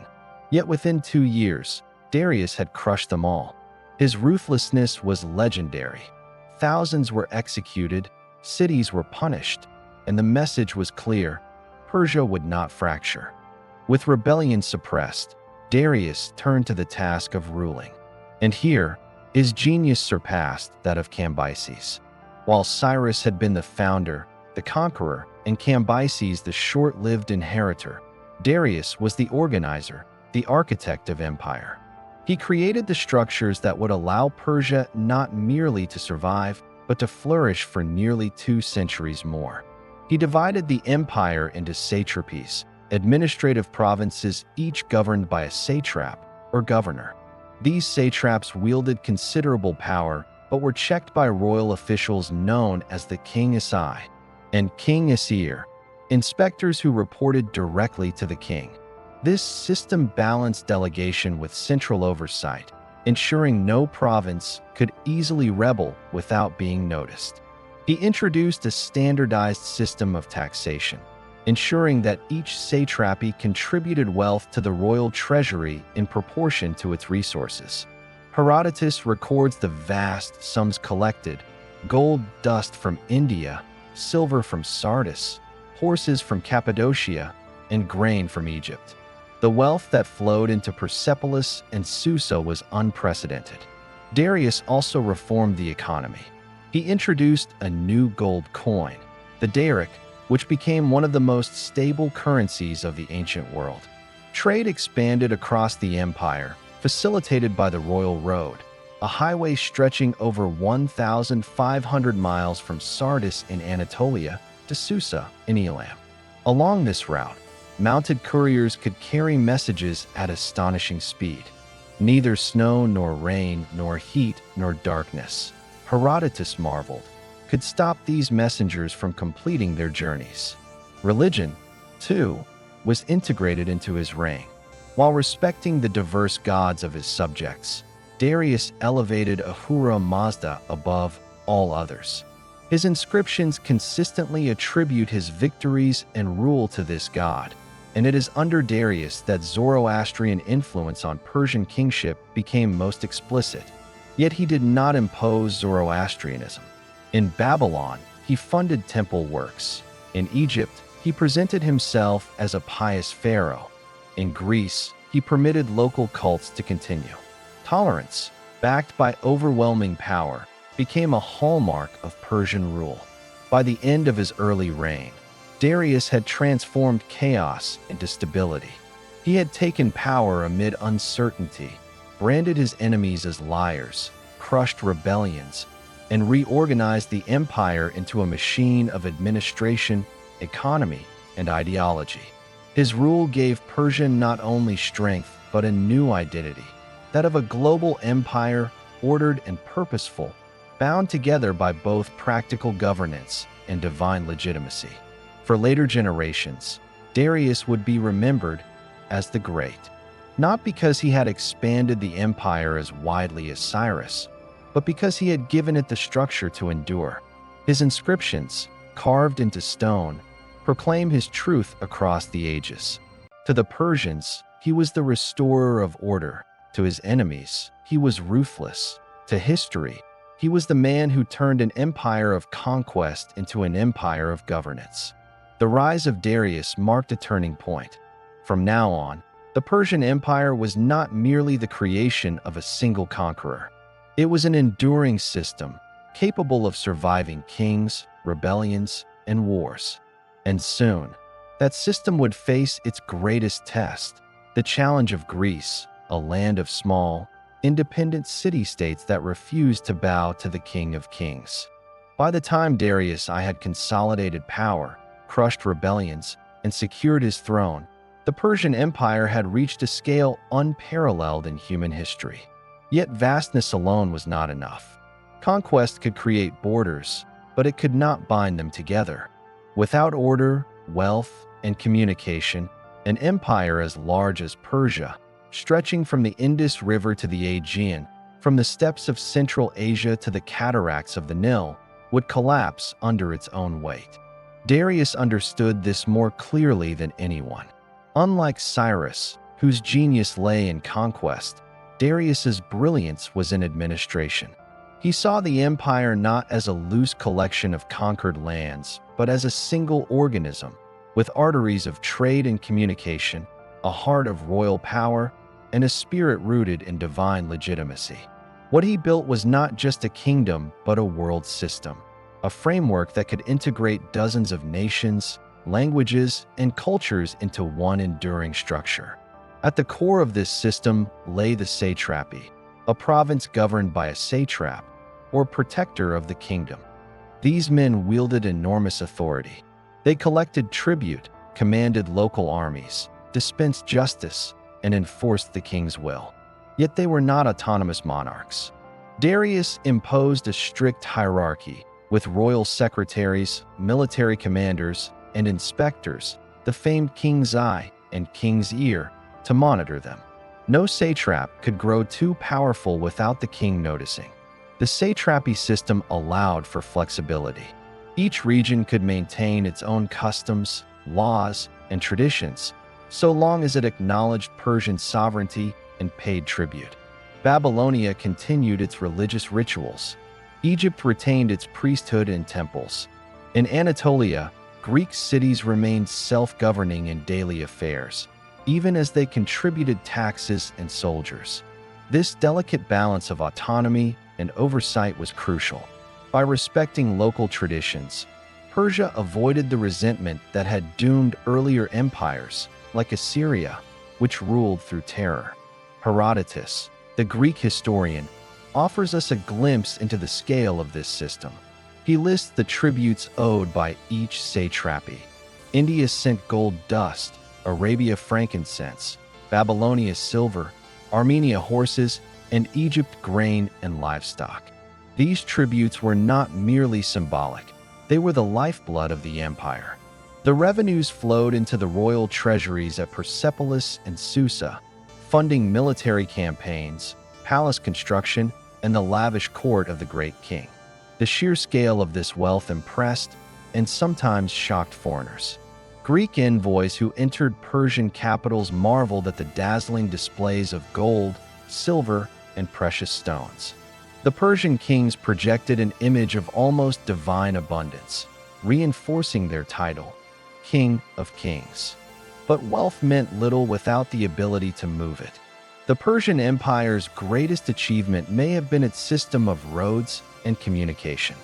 [SPEAKER 1] Yet within 2 years, Darius had crushed them all. His ruthlessness was legendary. Thousands were executed, cities were punished, and the message was clear: Persia would not fracture. With rebellion suppressed, Darius turned to the task of ruling. And here, his genius surpassed that of Cambyses. While Cyrus had been the founder, the conqueror, and Cambyses the short-lived inheritor, Darius was the organizer, the architect of empire. He created the structures that would allow Persia not merely to survive, but to flourish for nearly 2 centuries more. He divided the empire into satrapies, administrative provinces each governed by a satrap, or governor. These satraps wielded considerable power, but were checked by royal officials known as the King Isai and King Isir, inspectors who reported directly to the king. This system balanced delegation with central oversight, ensuring no province could easily rebel without being noticed. He introduced a standardized system of taxation, ensuring that each satrapy contributed wealth to the royal treasury in proportion to its resources. Herodotus records the vast sums collected: gold dust from India, silver from Sardis, horses from Cappadocia, and grain from Egypt. The wealth that flowed into Persepolis and Susa was unprecedented. Darius also reformed the economy. He introduced a new gold coin, the daric, which became one of the most stable currencies of the ancient world. Trade expanded across the empire, facilitated by the Royal Road, a highway stretching over 1,500 miles from Sardis in Anatolia to Susa in Elam. Along this route, mounted couriers could carry messages at astonishing speed. Neither snow nor rain nor heat nor darkness, Herodotus marveled, could stop these messengers from completing their journeys. Religion, too, was integrated into his reign. While respecting the diverse gods of his subjects, Darius elevated Ahura Mazda above all others. His inscriptions consistently attribute his victories and rule to this god, and it is under Darius that Zoroastrian influence on Persian kingship became most explicit. Yet he did not impose Zoroastrianism. In Babylon, he funded temple works. In Egypt, he presented himself as a pious pharaoh. In Greece, he permitted local cults to continue. Tolerance, backed by overwhelming power, became a hallmark of Persian rule. By the end of his early reign, Darius had transformed chaos into stability. He had taken power amid uncertainty, branded his enemies as liars, crushed rebellions, and reorganized the empire into a machine of administration, economy, and ideology. His rule gave Persia not only strength, but a new identity, that of a global empire, ordered and purposeful, bound together by both practical governance and divine legitimacy. For later generations, Darius would be remembered as the Great, not because he had expanded the empire as widely as Cyrus, but because he had given it the structure to endure. His inscriptions, carved into stone, proclaim his truth across the ages. To the Persians, he was the restorer of order. To his enemies, he was ruthless. To history, he was the man who turned an empire of conquest into an empire of governance. The rise of Darius marked a turning point. From now on, the Persian Empire was not merely the creation of a single conqueror. It was an enduring system, capable of surviving kings, rebellions, and wars. And soon, that system would face its greatest test, the challenge of Greece, a land of small, independent city-states that refused to bow to the King of Kings. By the time Darius I had consolidated power, crushed rebellions, and secured his throne, the Persian Empire had reached a scale unparalleled in human history. Yet vastness alone was not enough. Conquest could create borders, but it could not bind them together. Without order, wealth, and communication, an empire as large as Persia, stretching from the Indus River to the Aegean, from the steppes of Central Asia to the cataracts of the Nile, would collapse under its own weight. Darius understood this more clearly than anyone. Unlike Cyrus, whose genius lay in conquest, Darius's brilliance was in administration. He saw the empire not as a loose collection of conquered lands, but as a single organism, with arteries of trade and communication, a heart of royal power, and a spirit rooted in divine legitimacy. What he built was not just a kingdom, but a world system, a framework that could integrate dozens of nations, languages, and cultures into one enduring structure. At the core of this system lay the satrapy, a province governed by a satrap, or protector of the kingdom. These men wielded enormous authority. They collected tribute, commanded local armies, dispensed justice, and enforced the king's will. Yet they were not autonomous monarchs. Darius imposed a strict hierarchy, with royal secretaries, military commanders, and inspectors, the famed King's Eye and King's Ear, to monitor them. No satrap could grow too powerful without the king noticing. The satrapy system allowed for flexibility. Each region could maintain its own customs, laws, and traditions, so long as it acknowledged Persian sovereignty and paid tribute. Babylonia continued its religious rituals. Egypt retained its priesthood and temples. In Anatolia, Greek cities remained self-governing in daily affairs, even as they contributed taxes and soldiers. This delicate balance of autonomy and oversight was crucial. By respecting local traditions, Persia avoided the resentment that had doomed earlier empires, like Assyria, which ruled through terror. Herodotus, the Greek historian, offers us a glimpse into the scale of this system. He lists the tributes owed by each satrapy. India sent gold dust, Arabia frankincense, Babylonia silver, Armenia horses, and Egypt grain and livestock. These tributes were not merely symbolic, they were the lifeblood of the empire. The revenues flowed into the royal treasuries at Persepolis and Susa, funding military campaigns, palace construction, and the lavish court of the great king. The sheer scale of this wealth impressed and sometimes shocked foreigners. Greek envoys who entered Persian capitals marveled at the dazzling displays of gold, silver, and precious stones. The Persian kings projected an image of almost divine abundance, reinforcing their title, King of Kings. But wealth meant little without the ability to move it. The Persian Empire's greatest achievement may have been its system of roads and communication.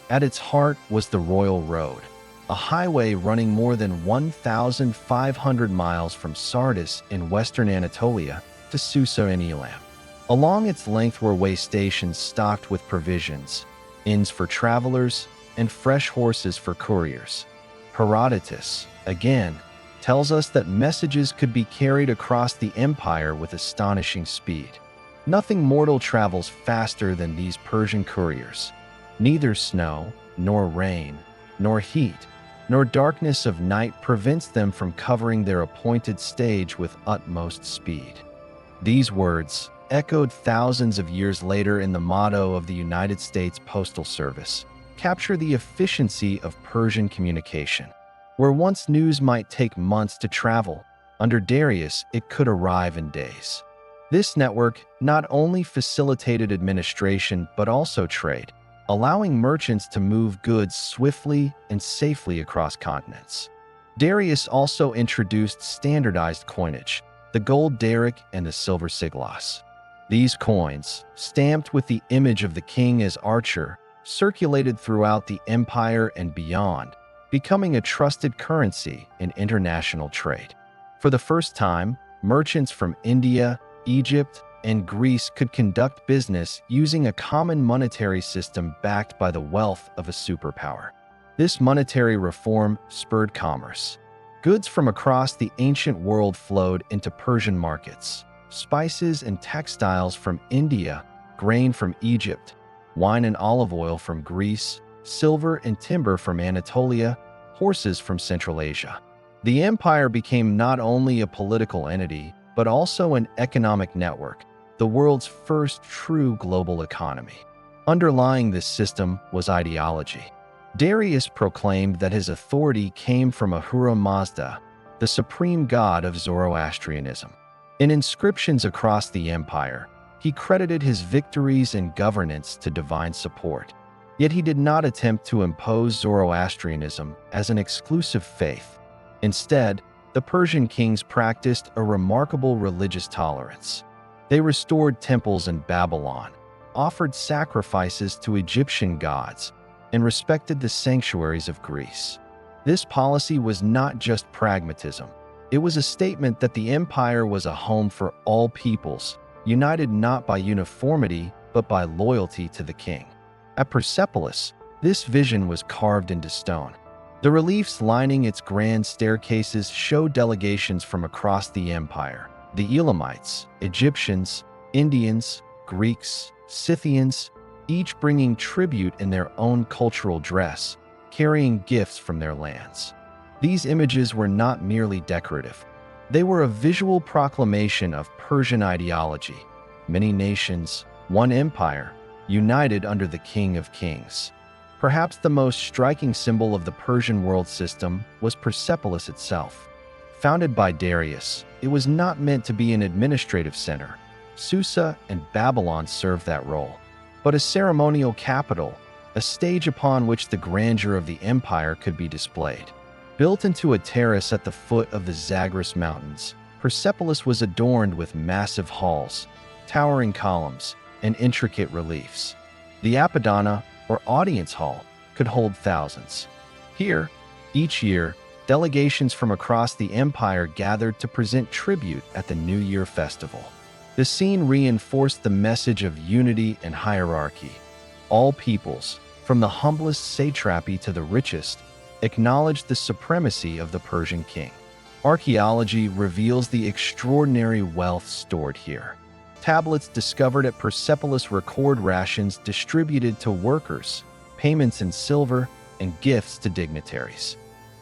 [SPEAKER 1] At its heart was the Royal Road, a highway running more than 1,500 miles from Sardis in western Anatolia to Susa in Elam. Along its length were way stations stocked with provisions, inns for travelers, and fresh horses for couriers. Herodotus, again, tells us that messages could be carried across the empire with astonishing speed. Nothing mortal travels faster than these Persian couriers. Neither snow, nor rain, nor heat, nor darkness of night prevents them from covering their appointed stage with utmost speed. These words, echoed thousands of years later in the motto of the United States Postal Service, capture the efficiency of Persian communication. Where once news might take months to travel, under Darius it could arrive in days. This network not only facilitated administration but also trade, allowing merchants to move goods swiftly and safely across continents. Darius also introduced standardized coinage, the gold daric and the silver siglos. These coins, stamped with the image of the king as archer, circulated throughout the empire and beyond, becoming a trusted currency in international trade. For the first time, merchants from India, Egypt, and Greece could conduct business using a common monetary system backed by the wealth of a superpower. This monetary reform spurred commerce. Goods from across the ancient world flowed into Persian markets. Spices and textiles from India, grain from Egypt, wine and olive oil from Greece, silver and timber from Anatolia, horses from Central Asia. The empire became not only a political entity, but also an economic network, the world's first true global economy. Underlying this system was ideology. Darius proclaimed that his authority came from Ahura Mazda, the supreme god of Zoroastrianism. In inscriptions across the empire, he credited his victories and governance to divine support. Yet he did not attempt to impose Zoroastrianism as an exclusive faith. Instead, the Persian kings practiced a remarkable religious tolerance. They restored temples in Babylon, offered sacrifices to Egyptian gods, and respected the sanctuaries of Greece. This policy was not just pragmatism. It was a statement that the empire was a home for all peoples, united not by uniformity but by loyalty to the king. At Persepolis, this vision was carved into stone. The reliefs lining its grand staircases show delegations from across the empire: the Elamites, Egyptians, Indians, Greeks, Scythians, each bringing tribute in their own cultural dress, carrying gifts from their lands. These images were not merely decorative. They were a visual proclamation of Persian ideology: many nations, one empire, united under the King of Kings. Perhaps the most striking symbol of the Persian world system was Persepolis itself. Founded by Darius, it was not meant to be an administrative center. Susa and Babylon served that role, but a ceremonial capital, a stage upon which the grandeur of the empire could be displayed. Built into a terrace at the foot of the Zagros Mountains, Persepolis was adorned with massive halls, towering columns, and intricate reliefs. The Apadana, or audience hall, could hold thousands. Here, each year, delegations from across the empire gathered to present tribute at the New Year festival. The scene reinforced the message of unity and hierarchy. All peoples, from the humblest satrapy to the richest, acknowledged the supremacy of the Persian king. Archaeology reveals the extraordinary wealth stored here. Tablets discovered at Persepolis record rations distributed to workers, payments in silver, and gifts to dignitaries.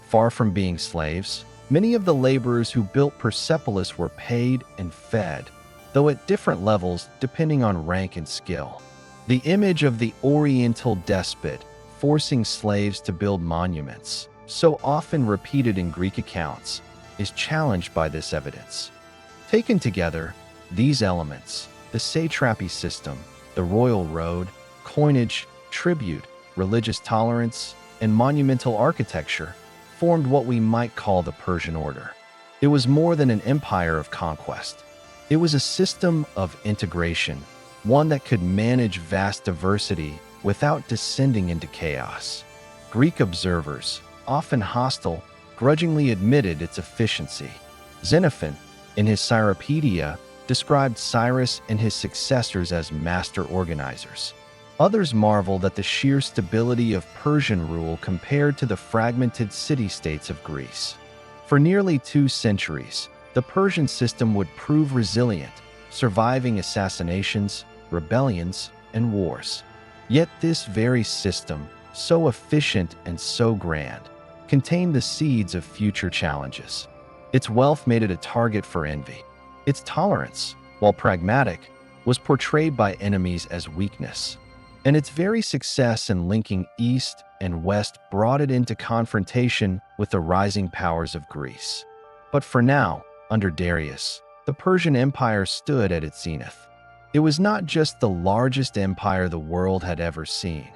[SPEAKER 1] Far from being slaves, many of the laborers who built Persepolis were paid and fed, though at different levels depending on rank and skill. The image of the Oriental despot forcing slaves to build monuments, so often repeated in Greek accounts, is challenged by this evidence. Taken together, these elements, the satrapy system, the royal road, coinage, tribute, religious tolerance, and monumental architecture, formed what we might call the Persian order. It was more than an empire of conquest. It was a system of integration, one that could manage vast diversity without descending into chaos. Greek observers, often hostile, grudgingly admitted its efficiency. Xenophon, in his Cyropaedia, described Cyrus and his successors as master organizers. Others marveled at the sheer stability of Persian rule compared to the fragmented city-states of Greece. For nearly 2 centuries, the Persian system would prove resilient, surviving assassinations, rebellions, and wars. Yet this very system, so efficient and so grand, contained the seeds of future challenges. Its wealth made it a target for envy. Its tolerance, while pragmatic, was portrayed by enemies as weakness. And its very success in linking East and West brought it into confrontation with the rising powers of Greece. But for now, under Darius, the Persian Empire stood at its zenith. It was not just the largest empire the world had ever seen.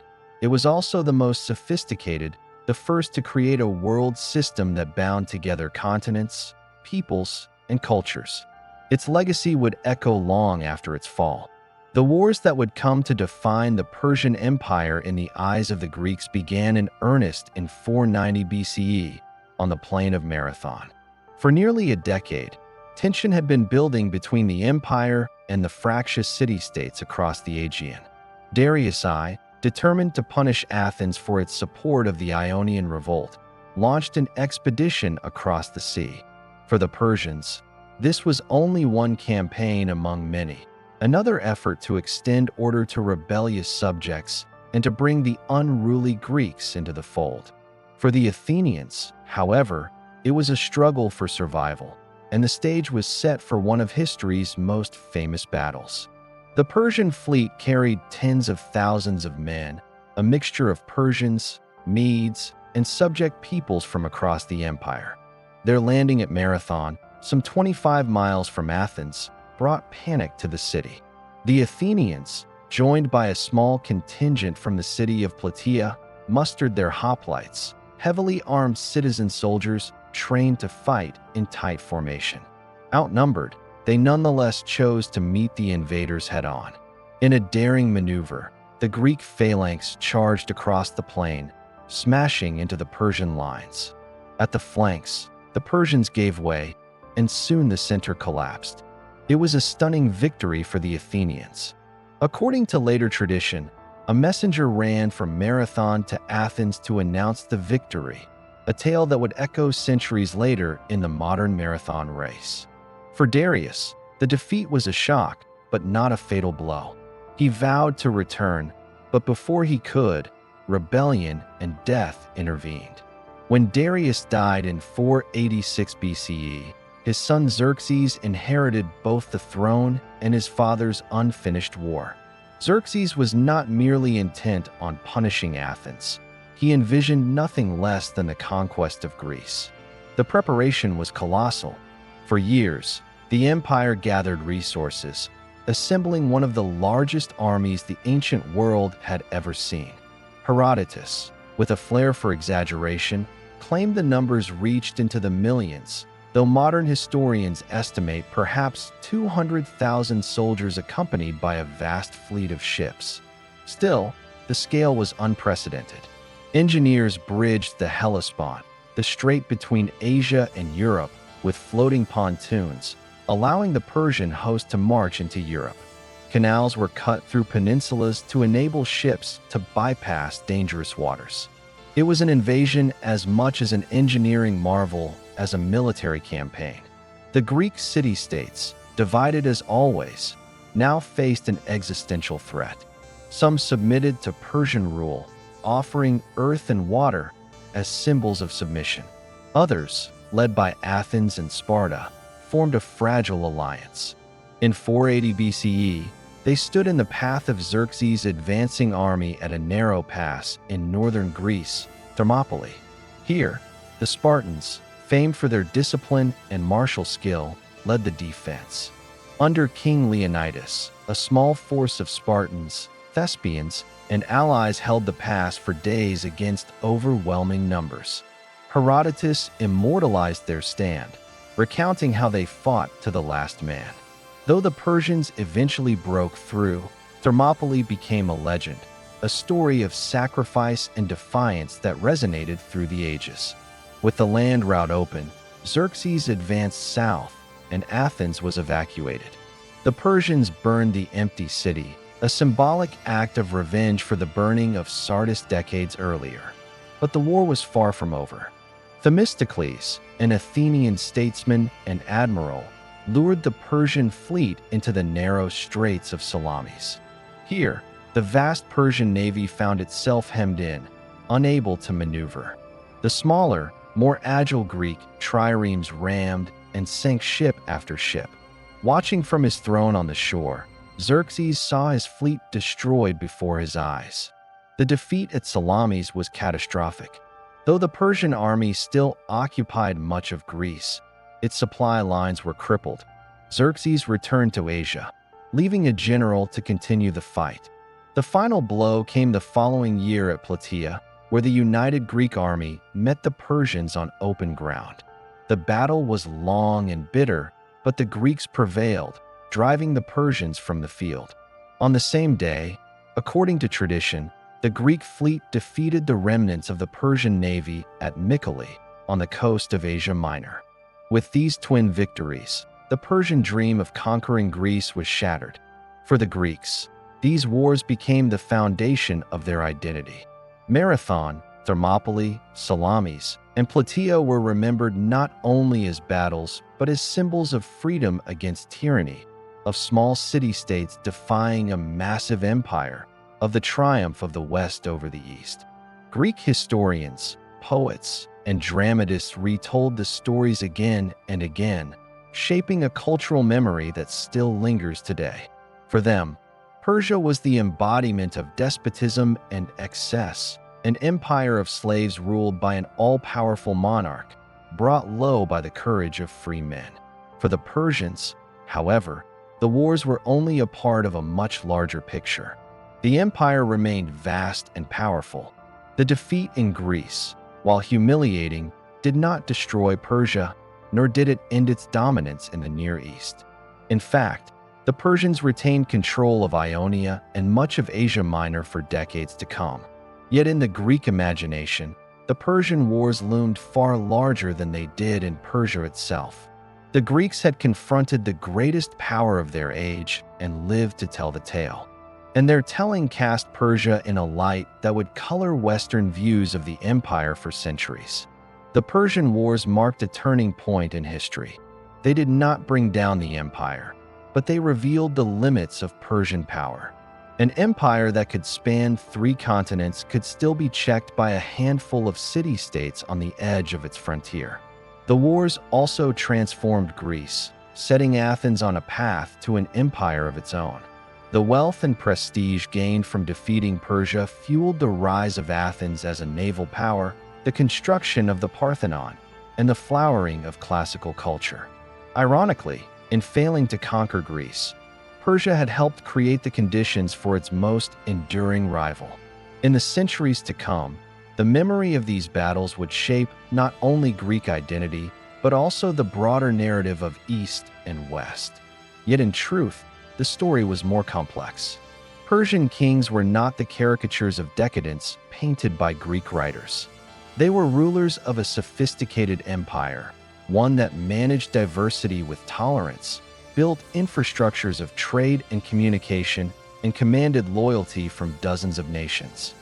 [SPEAKER 1] It was also the most sophisticated, the first to create a world system that bound together continents, peoples, and cultures. Its legacy would echo long after its fall. The wars that would come to define the Persian Empire in the eyes of the Greeks began in earnest in 490 BCE on the plain of Marathon. For nearly a decade, tension had been building between the empire and the fractious city-states across the Aegean. Darius I, determined to punish Athens for its support of the Ionian revolt, launched an expedition across the sea. For the Persians, this was only one campaign among many, another effort to extend order to rebellious subjects and to bring the unruly Greeks into the fold. For the Athenians, however, it was a struggle for survival, and the stage was set for one of history's most famous battles. The Persian fleet carried tens of thousands of men, a mixture of Persians, Medes, and subject peoples from across the empire. Their landing at Marathon, some 25 miles from Athens, brought panic to the city. The Athenians, joined by a small contingent from the city of Plataea, mustered their hoplites, heavily armed citizen soldiers trained to fight in tight formation. Outnumbered, they nonetheless chose to meet the invaders head-on. In a daring maneuver, the Greek phalanx charged across the plain, smashing into the Persian lines. At the flanks, the Persians gave way, and soon the center collapsed. It was a stunning victory for the Athenians. According to later tradition, a messenger ran from Marathon to Athens to announce the victory, a tale that would echo centuries later in the modern marathon race. For Darius, the defeat was a shock, but not a fatal blow. He vowed to return, but before he could, rebellion and death intervened. When Darius died in 486 BCE, his son Xerxes inherited both the throne and his father's unfinished war. Xerxes was not merely intent on punishing Athens. He envisioned nothing less than the conquest of Greece. The preparation was colossal. For years, the empire gathered resources, assembling one of the largest armies the ancient world had ever seen. Herodotus, with a flair for exaggeration, claimed the numbers reached into the millions, though modern historians estimate perhaps 200,000 soldiers accompanied by a vast fleet of ships. Still, the scale was unprecedented. Engineers bridged the Hellespont, the strait between Asia and Europe, with floating pontoons, allowing the Persian host to march into Europe. Canals were cut through peninsulas to enable ships to bypass dangerous waters. It was an invasion as much as an engineering marvel as a military campaign. The Greek city-states, divided as always, now faced an existential threat. Some submitted to Persian rule, offering earth and water as symbols of submission. Others, led by Athens and Sparta, formed a fragile alliance. In 480 BCE, they stood in the path of Xerxes' advancing army at a narrow pass in northern Greece, Thermopylae. Here, the Spartans, famed for their discipline and martial skill, led the defense. Under King Leonidas, a small force of Spartans, Thespians, and allies held the pass for days against overwhelming numbers. Herodotus immortalized their stand, recounting how they fought to the last man. Though the Persians eventually broke through, Thermopylae became a legend, a story of sacrifice and defiance that resonated through the ages. With the land route open, Xerxes advanced south, and Athens was evacuated. The Persians burned the empty city, a symbolic act of revenge for the burning of Sardis decades earlier. But the war was far from over. Themistocles, an Athenian statesman and admiral, lured the Persian fleet into the narrow straits of Salamis. Here, the vast Persian navy found itself hemmed in, unable to maneuver. The smaller, more agile Greek triremes rammed and sank ship after ship. Watching from his throne on the shore, Xerxes saw his fleet destroyed before his eyes. The defeat at Salamis was catastrophic. Though the Persian army still occupied much of Greece, its supply lines were crippled. Xerxes returned to Asia, leaving a general to continue the fight. The final blow came the following year at Plataea, where the united Greek army met the Persians on open ground. The battle was long and bitter, but the Greeks prevailed, driving the Persians from the field. On the same day, according to tradition, the Greek fleet defeated the remnants of the Persian navy at Mycale on the coast of Asia Minor. With these twin victories, the Persian dream of conquering Greece was shattered. For the Greeks, these wars became the foundation of their identity. Marathon, Thermopylae, Salamis, and Plataea were remembered not only as battles but as symbols of freedom against tyranny, of small city-states defying a massive empire, of the triumph of the West over the East. Greek historians, poets, and dramatists retold the stories again and again, shaping a cultural memory that still lingers today. For them, Persia was the embodiment of despotism and excess, an empire of slaves ruled by an all-powerful monarch, brought low by the courage of free men. For the Persians, however, the wars were only a part of a much larger picture. The empire remained vast and powerful. The defeat in Greece, while humiliating, did not destroy Persia, nor did it end its dominance in the Near East. In fact, the Persians retained control of Ionia and much of Asia Minor for decades to come. Yet in the Greek imagination, the Persian Wars loomed far larger than they did in Persia itself. The Greeks had confronted the greatest power of their age and lived to tell the tale. And their telling cast Persia in a light that would color Western views of the empire for centuries. The Persian Wars marked a turning point in history. They did not bring down the empire, but they revealed the limits of Persian power. An empire that could span 3 continents could still be checked by a handful of city-states on the edge of its frontier. The wars also transformed Greece, setting Athens on a path to an empire of its own. The wealth and prestige gained from defeating Persia fueled the rise of Athens as a naval power, the construction of the Parthenon, and the flowering of classical culture. Ironically, in failing to conquer Greece, Persia had helped create the conditions for its most enduring rival. In the centuries to come, the memory of these battles would shape not only Greek identity, but also the broader narrative of East and West. Yet in truth, the story was more complex. Persian kings were not the caricatures of decadence painted by Greek writers. They were rulers of a sophisticated empire, one that managed diversity with tolerance, built infrastructures of trade and communication, and commanded loyalty from dozens of nations.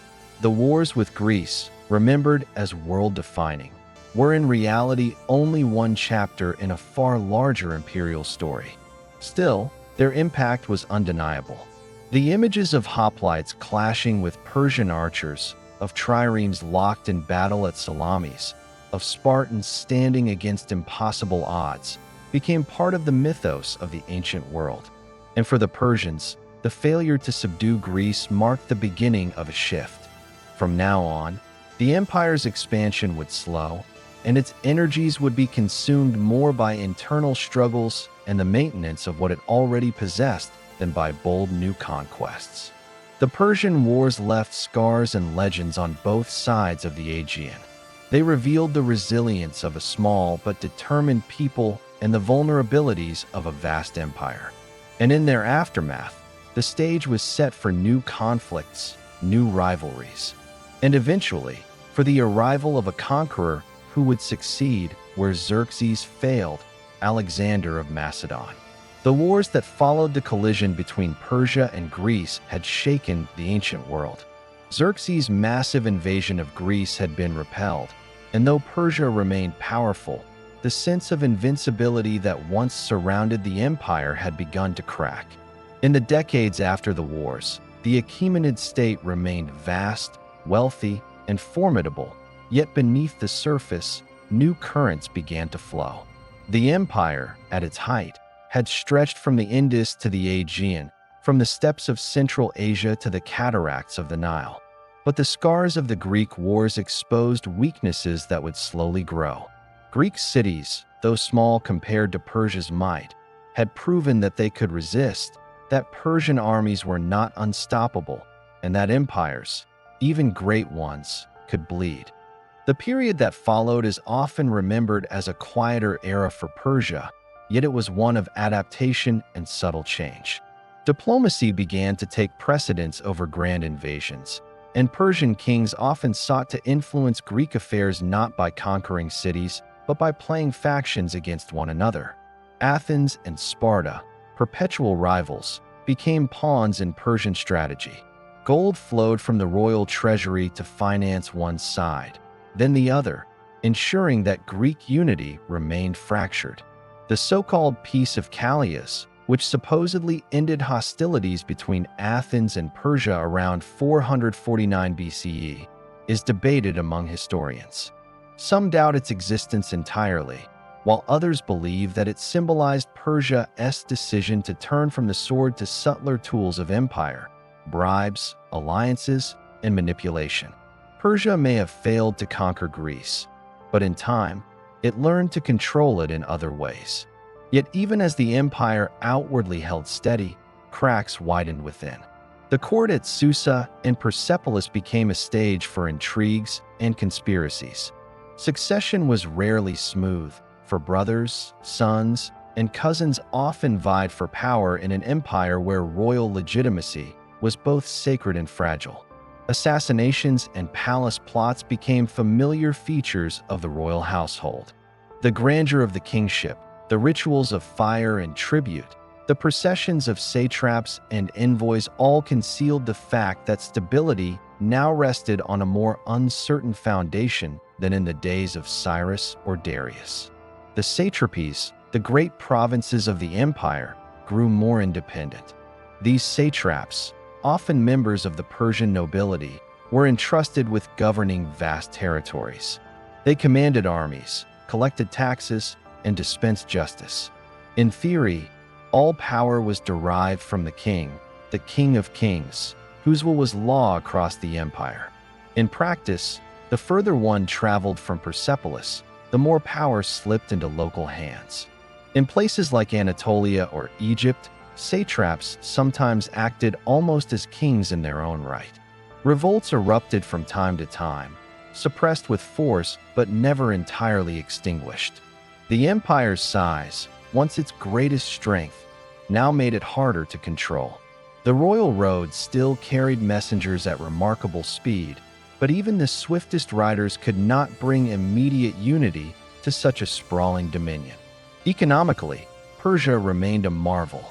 [SPEAKER 1] The wars with Greece, remembered as world-defining, were in reality only one chapter in a far larger imperial story. Still, their impact was undeniable. The images of hoplites clashing with Persian archers, of triremes locked in battle at Salamis, of Spartans standing against impossible odds, became part of the mythos of the ancient world. And for the Persians, the failure to subdue Greece marked the beginning of a shift. From now on, the empire's expansion would slow, and its energies would be consumed more by internal struggles and the maintenance of what it already possessed than by bold new conquests. The Persian Wars left scars and legends on both sides of the Aegean. They revealed the resilience of a small but determined people and the vulnerabilities of a vast empire. And in their aftermath, the stage was set for new conflicts, new rivalries, and eventually for the arrival of a conqueror who would succeed where Xerxes failed, Alexander of Macedon. The wars that followed the collision between Persia and Greece had shaken the ancient world. Xerxes' massive invasion of Greece had been repelled, and though Persia remained powerful, the sense of invincibility that once surrounded the empire had begun to crack. In the decades after the wars, the Achaemenid state remained vast, wealthy, and formidable, yet beneath the surface, new currents began to flow. The empire, at its height, had stretched from the Indus to the Aegean, from the steppes of Central Asia to the cataracts of the Nile. But the scars of the Greek wars exposed weaknesses that would slowly grow. Greek cities, though small compared to Persia's might, had proven that they could resist, that Persian armies were not unstoppable, and that empires, even great ones, could bleed. The period that followed is often remembered as a quieter era for Persia, yet it was one of adaptation and subtle change. Diplomacy began to take precedence over grand invasions, and Persian kings often sought to influence Greek affairs not by conquering cities, but by playing factions against one another. Athens and Sparta, perpetual rivals, became pawns in Persian strategy. Gold flowed from the royal treasury to finance one side, then the other, ensuring that Greek unity remained fractured. The so-called Peace of Callias, which supposedly ended hostilities between Athens and Persia around 449 BCE, is debated among historians. Some doubt its existence entirely, while others believe that it symbolized Persia's decision to turn from the sword to subtler tools of empire, bribes, alliances, and manipulation. Persia may have failed to conquer Greece, but in time, it learned to control it in other ways. Yet even as the empire outwardly held steady, cracks widened within. The court at Susa and Persepolis became a stage for intrigues and conspiracies. Succession was rarely smooth, for brothers, sons, and cousins often vied for power in an empire where royal legitimacy was both sacred and fragile. Assassinations and palace plots became familiar features of the royal household. The grandeur of the kingship, the rituals of fire and tribute, the processions of satraps and envoys all concealed the fact that stability now rested on a more uncertain foundation than in the days of Cyrus or Darius. The satrapies, the great provinces of the empire, grew more independent. These satraps, often members of the Persian nobility, were entrusted with governing vast territories. They commanded armies, collected taxes, and dispensed justice. In theory, all power was derived from the king of kings, whose will was law across the empire. In practice, the further one traveled from Persepolis, the more power slipped into local hands. In places like Anatolia or Egypt, satraps sometimes acted almost as kings in their own right. Revolts erupted from time to time, suppressed with force but never entirely extinguished. The empire's size, once its greatest strength, now made it harder to control. The royal road still carried messengers at remarkable speed, but even the swiftest riders could not bring immediate unity to such a sprawling dominion. Economically, Persia remained a marvel.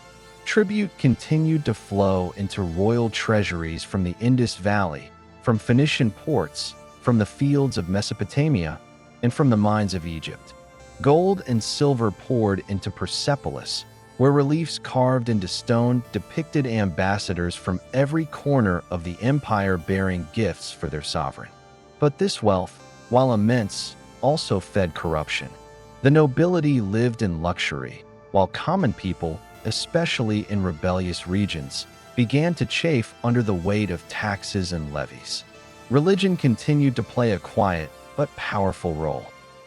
[SPEAKER 1] Tribute continued to flow into royal treasuries from the Indus Valley, from Phoenician ports, from the fields of Mesopotamia, and from the mines of Egypt. Gold and silver poured into Persepolis, where reliefs carved into stone depicted ambassadors from every corner of the empire bearing gifts for their sovereign. But this wealth, while immense, also fed corruption. The nobility lived in luxury, while common people, especially in rebellious regions, began to chafe under the weight of taxes and levies. Religion continued to play a quiet but powerful role.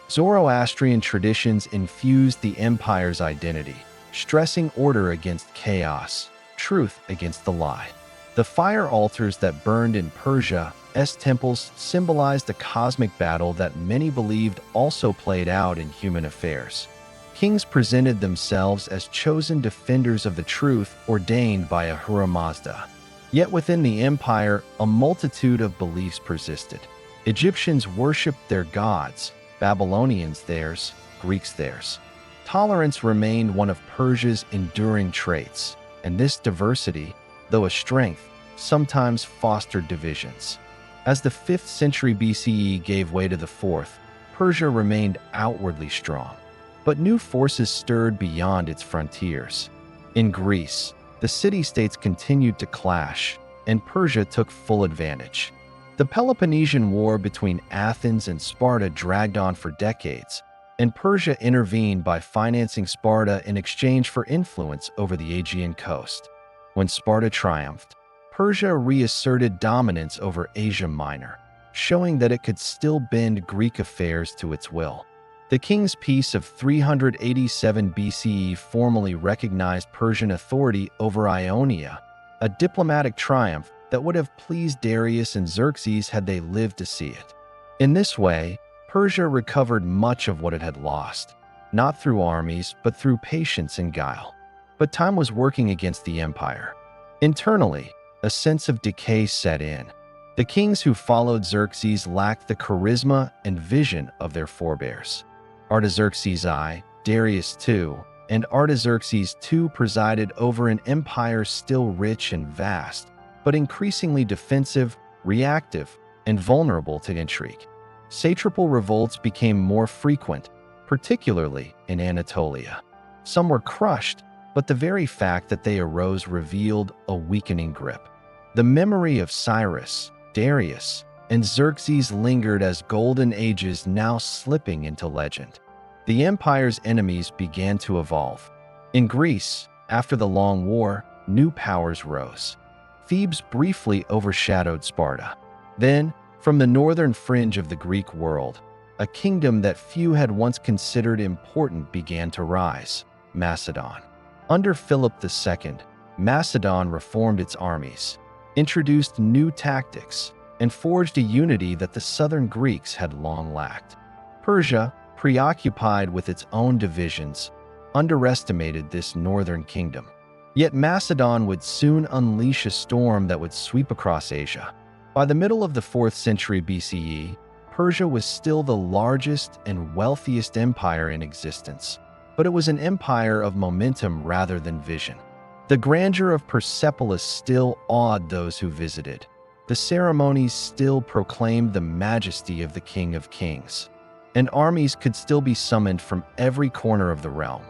[SPEAKER 1] Zoroastrian traditions infused the empire's identity, stressing order against chaos, truth against the lie. The fire altars that burned in Persia's temples symbolized a cosmic battle that many believed also played out in human affairs. Kings presented themselves as chosen defenders of the truth ordained by Ahura Mazda. Yet within the empire, a multitude of beliefs persisted. Egyptians worshipped their gods, Babylonians theirs, Greeks theirs. Tolerance remained one of Persia's enduring traits, and this diversity, though a strength, sometimes fostered divisions. As the 5th century BCE gave way to the 4th, Persia remained outwardly strong. But new forces stirred beyond its frontiers. In Greece, the city-states continued to clash, and Persia took full advantage. The Peloponnesian War between Athens and Sparta dragged on for decades, and Persia intervened by financing Sparta in exchange for influence over the Aegean coast. When Sparta triumphed, Persia reasserted dominance over Asia Minor, showing that it could still bend Greek affairs to its will. The King's Peace of 387 BCE formally recognized Persian authority over Ionia, a diplomatic triumph that would have pleased Darius and Xerxes had they lived to see it. In this way, Persia recovered much of what it had lost, not through armies but through patience and guile. But time was working against the empire. Internally, a sense of decay set in. The kings who followed Xerxes lacked the charisma and vision of their forebears. Artaxerxes I, Darius II, and Artaxerxes II presided over an empire still rich and vast, but increasingly defensive, reactive, and vulnerable to intrigue. Satrapal revolts became more frequent, particularly in Anatolia. Some were crushed, but the very fact that they arose revealed a weakening grip. The memory of Cyrus, Darius, and Xerxes lingered as golden ages now slipping into legend. The empire's enemies began to evolve. In Greece, after the Long War, new powers rose. Thebes briefly overshadowed Sparta. Then, from the northern fringe of the Greek world, a kingdom that few had once considered important began to rise: Macedon. Under Philip II, Macedon reformed its armies, introduced new tactics, and forged a unity that the southern Greeks had long lacked. Persia, preoccupied with its own divisions, underestimated this northern kingdom. Yet Macedon would soon unleash a storm that would sweep across Asia. By the middle of the 4th century BCE, Persia was still the largest and wealthiest empire in existence, but it was an empire of momentum rather than vision. The grandeur of Persepolis still awed those who visited. The ceremonies still proclaimed the majesty of the King of Kings, and armies could still be summoned from every corner of the realm.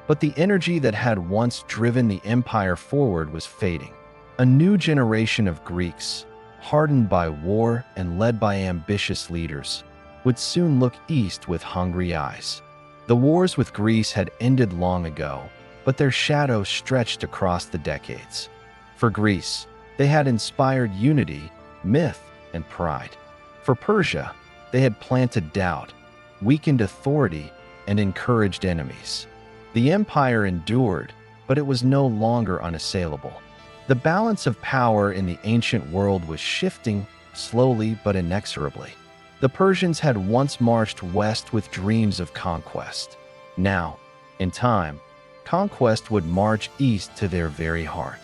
[SPEAKER 1] But the energy that had once driven the empire forward was fading. A new generation of Greeks, hardened by war and led by ambitious leaders, would soon look east with hungry eyes. The wars with Greece had ended long ago, but their shadow stretched across the decades. For Greece, they had inspired unity, myth, and pride. For Persia, they had planted doubt, weakened authority, and encouraged enemies. The empire endured, but it was no longer unassailable. The balance of power in the ancient world was shifting, slowly but inexorably. The Persians had once marched west with dreams of conquest. Now, in time, conquest would march east to their very heart.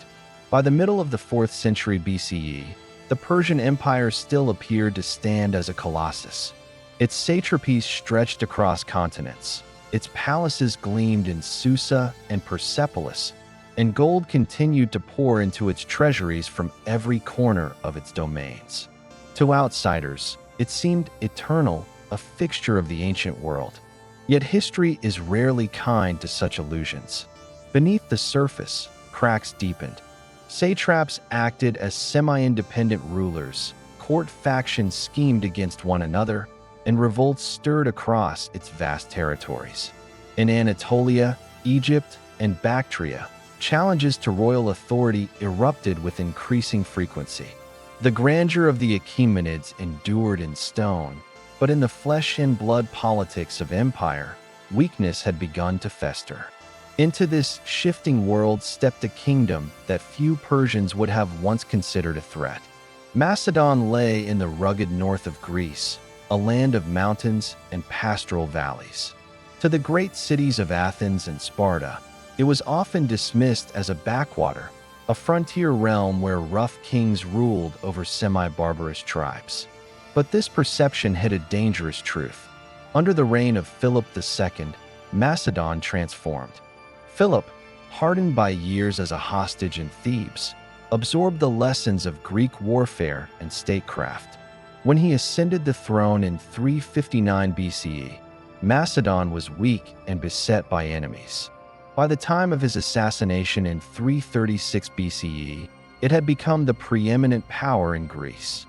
[SPEAKER 1] By the middle of the 4th century BCE, the Persian Empire still appeared to stand as a colossus. Its satrapies stretched across continents. Its palaces gleamed in Susa and Persepolis, and gold continued to pour into its treasuries from every corner of its domains. To outsiders, it seemed eternal, a fixture of the ancient world. Yet history is rarely kind to such illusions. Beneath the surface, cracks deepened. Satraps acted as semi-independent rulers, court factions schemed against one another, and revolts stirred across its vast territories. In Anatolia, Egypt, and Bactria, challenges to royal authority erupted with increasing frequency. The grandeur of the Achaemenids endured in stone, but in the flesh and blood politics of empire, weakness had begun to fester. Into this shifting world stepped a kingdom that few Persians would have once considered a threat. Macedon lay in the rugged north of Greece, a land of mountains and pastoral valleys. To the great cities of Athens and Sparta, it was often dismissed as a backwater, a frontier realm where rough kings ruled over semi-barbarous tribes. But this perception hid a dangerous truth. Under the reign of Philip II, Macedon transformed. Philip, hardened by years as a hostage in Thebes, absorbed the lessons of Greek warfare and statecraft. When he ascended the throne in 359 BCE, Macedon was weak and beset by enemies. By the time of his assassination in 336 BCE, it had become the preeminent power in Greece.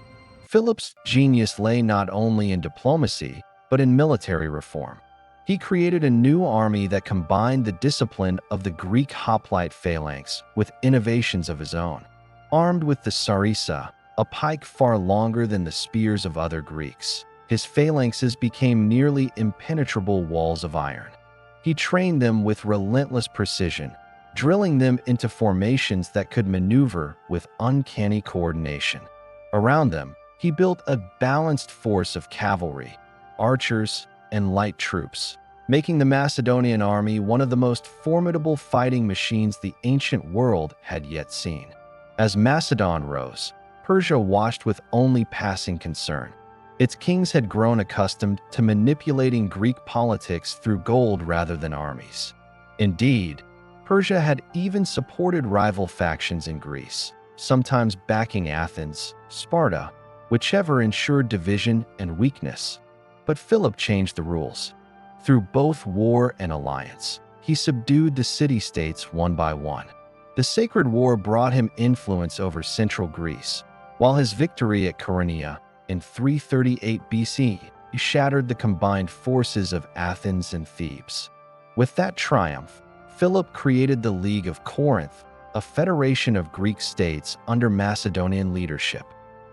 [SPEAKER 1] Philip's genius lay not only in diplomacy, but in military reform. He created a new army that combined the discipline of the Greek hoplite phalanx with innovations of his own. Armed with the sarissa, a pike far longer than the spears of other Greeks, his phalanxes became nearly impenetrable walls of iron. He trained them with relentless precision, drilling them into formations that could maneuver with uncanny coordination. Around them, he built a balanced force of cavalry, archers, and light troops. making the Macedonian army one of the most formidable fighting machines the ancient world had yet seen. As Macedon rose, Persia watched with only passing concern. Its kings had grown accustomed to manipulating Greek politics through gold rather than armies. Indeed, Persia had even supported rival factions in Greece, sometimes backing Athens, Sparta, whichever ensured division and weakness. But Philip changed the rules. Through both war and alliance, he subdued the city-states one by one. The Sacred War brought him influence over central Greece, while his victory at Chaeronea in 338 BCE shattered the combined forces of Athens and Thebes. With that triumph, Philip created the League of Corinth, a federation of Greek states under Macedonian leadership.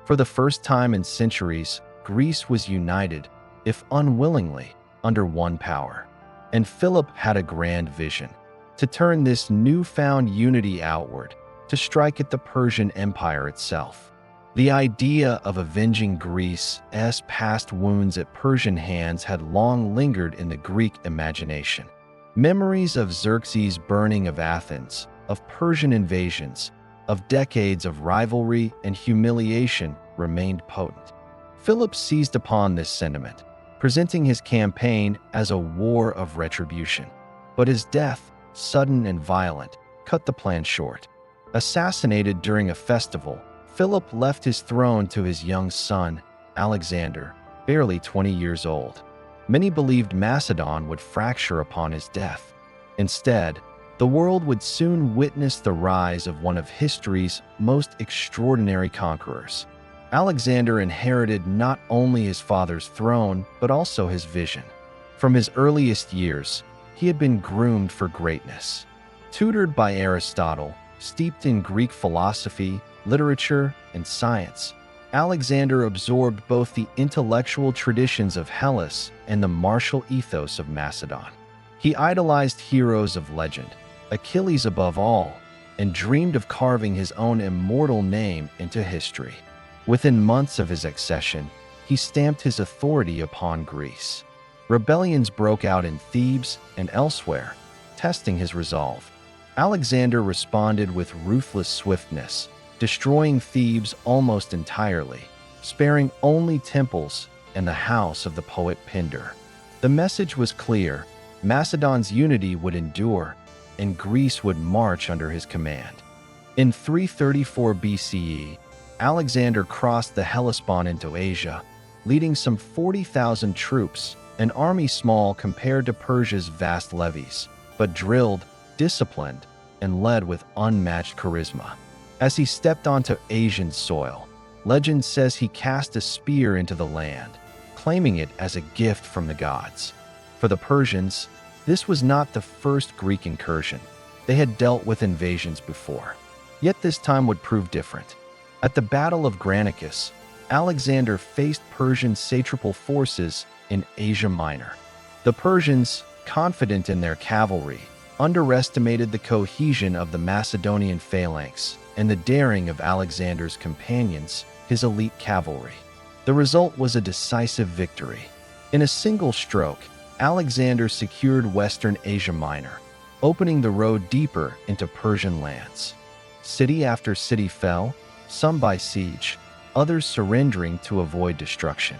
[SPEAKER 1] For the first time in centuries, Greece was united, if unwillingly, under one power. And Philip had a grand vision: to turn this newfound unity outward, to strike at the Persian Empire itself. The idea of avenging Greece's past wounds at Persian hands had long lingered in the Greek imagination. Memories of Xerxes' burning of Athens, of Persian invasions, of decades of rivalry and humiliation remained potent. Philip seized upon this sentiment, presenting his campaign as a war of retribution. But his death, sudden and violent, cut the plan short. Assassinated during a festival, Philip left his throne to his young son, Alexander, barely 20 years old. Many believed Macedon would fracture upon his death. Instead, the world would soon witness the rise of one of history's most extraordinary conquerors. Alexander inherited not only his father's throne, but also his vision. From his earliest years, he had been groomed for greatness. Tutored by Aristotle, steeped in Greek philosophy, literature, and science, Alexander absorbed both the intellectual traditions of Hellas and the martial ethos of Macedon. He idolized heroes of legend, Achilles above all, and dreamed of carving his own immortal name into history. Within months of his accession, he stamped his authority upon Greece. Rebellions broke out in Thebes and elsewhere, testing his resolve. Alexander responded with ruthless swiftness, destroying Thebes almost entirely, sparing only temples and the house of the poet Pindar. The message was clear: Macedon's unity would endure, and Greece would march under his command. In 334 BCE, Alexander crossed the Hellespont into Asia, leading some 40,000 troops, an army small compared to Persia's vast levies, but drilled, disciplined, and led with unmatched charisma. As he stepped onto Asian soil, legend says he cast a spear into the land, claiming it as a gift from the gods. For the Persians, this was not the first Greek incursion. They had dealt with invasions before. Yet this time would prove different. At the Battle of Granicus, Alexander faced Persian satrapal forces in Asia Minor. The Persians, confident in their cavalry, underestimated the cohesion of the Macedonian phalanx and the daring of Alexander's companions, his elite cavalry. The result was a decisive victory. In a single stroke, Alexander secured Western Asia Minor, opening the road deeper into Persian lands. City after city fell, some by siege, others surrendering to avoid destruction.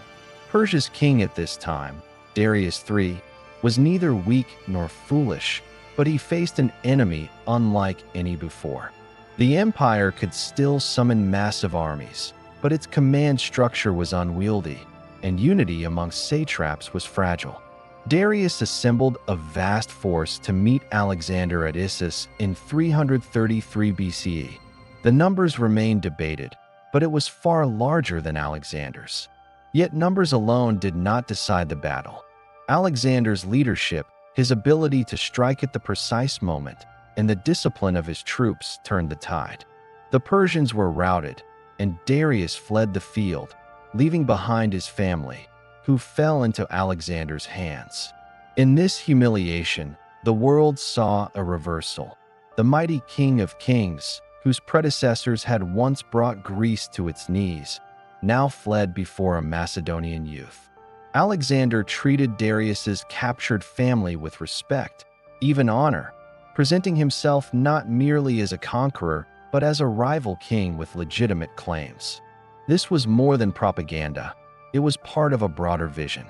[SPEAKER 1] Persia's king at this time, Darius III, was neither weak nor foolish, but he faced an enemy unlike any before. The empire could still summon massive armies, but its command structure was unwieldy, and unity amongst satraps was fragile. Darius assembled a vast force to meet Alexander at Issus in 333 BCE. The numbers remain debated, but it was far larger than Alexander's. Yet numbers alone did not decide the battle. Alexander's leadership, his ability to strike at the precise moment, and the discipline of his troops turned the tide. The Persians were routed, and Darius fled the field, leaving behind his family, who fell into Alexander's hands. In this humiliation, the world saw a reversal. The mighty King of Kings, whose predecessors had once brought Greece to its knees, now fled before a Macedonian youth. Alexander treated Darius's captured family with respect, even honor, presenting himself not merely as a conqueror, but as a rival king with legitimate claims. This was more than propaganda. It was part of a broader vision.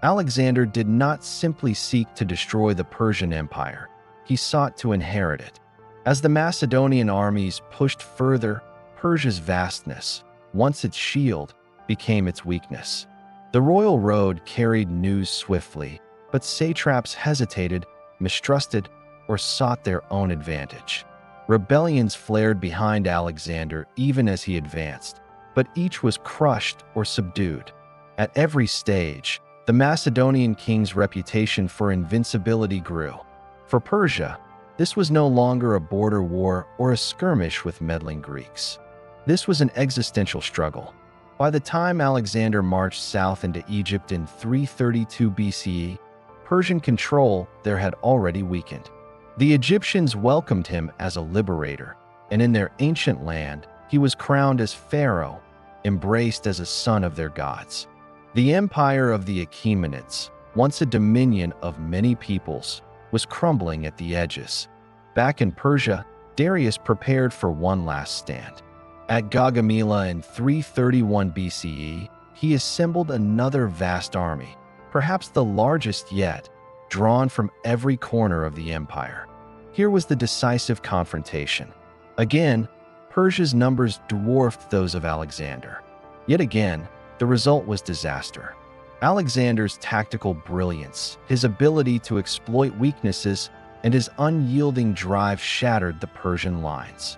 [SPEAKER 1] Alexander did not simply seek to destroy the Persian Empire. He sought to inherit it. As the Macedonian armies pushed further, Persia's vastness, once its shield, became its weakness. The royal road carried news swiftly, but satraps hesitated, mistrusted, or sought their own advantage. Rebellions flared behind Alexander even as he advanced, but each was crushed or subdued. At every stage, the Macedonian king's reputation for invincibility grew. For Persia, this was no longer a border war or a skirmish with meddling Greeks. This was an existential struggle. By the time Alexander marched south into Egypt in 332 BCE, Persian control there had already weakened. The Egyptians welcomed him as a liberator, and in their ancient land, he was crowned as pharaoh, embraced as a son of their gods. The empire of the Achaemenids, once a dominion of many peoples, was crumbling at the edges. Back in Persia, Darius prepared for one last stand. At Gaugamela in 331 BCE, he assembled another vast army, perhaps the largest yet, drawn from every corner of the empire. Here was the decisive confrontation. Again, Persia's numbers dwarfed those of Alexander. Yet again, the result was disaster. Alexander's tactical brilliance, his ability to exploit weaknesses, and his unyielding drive shattered the Persian lines.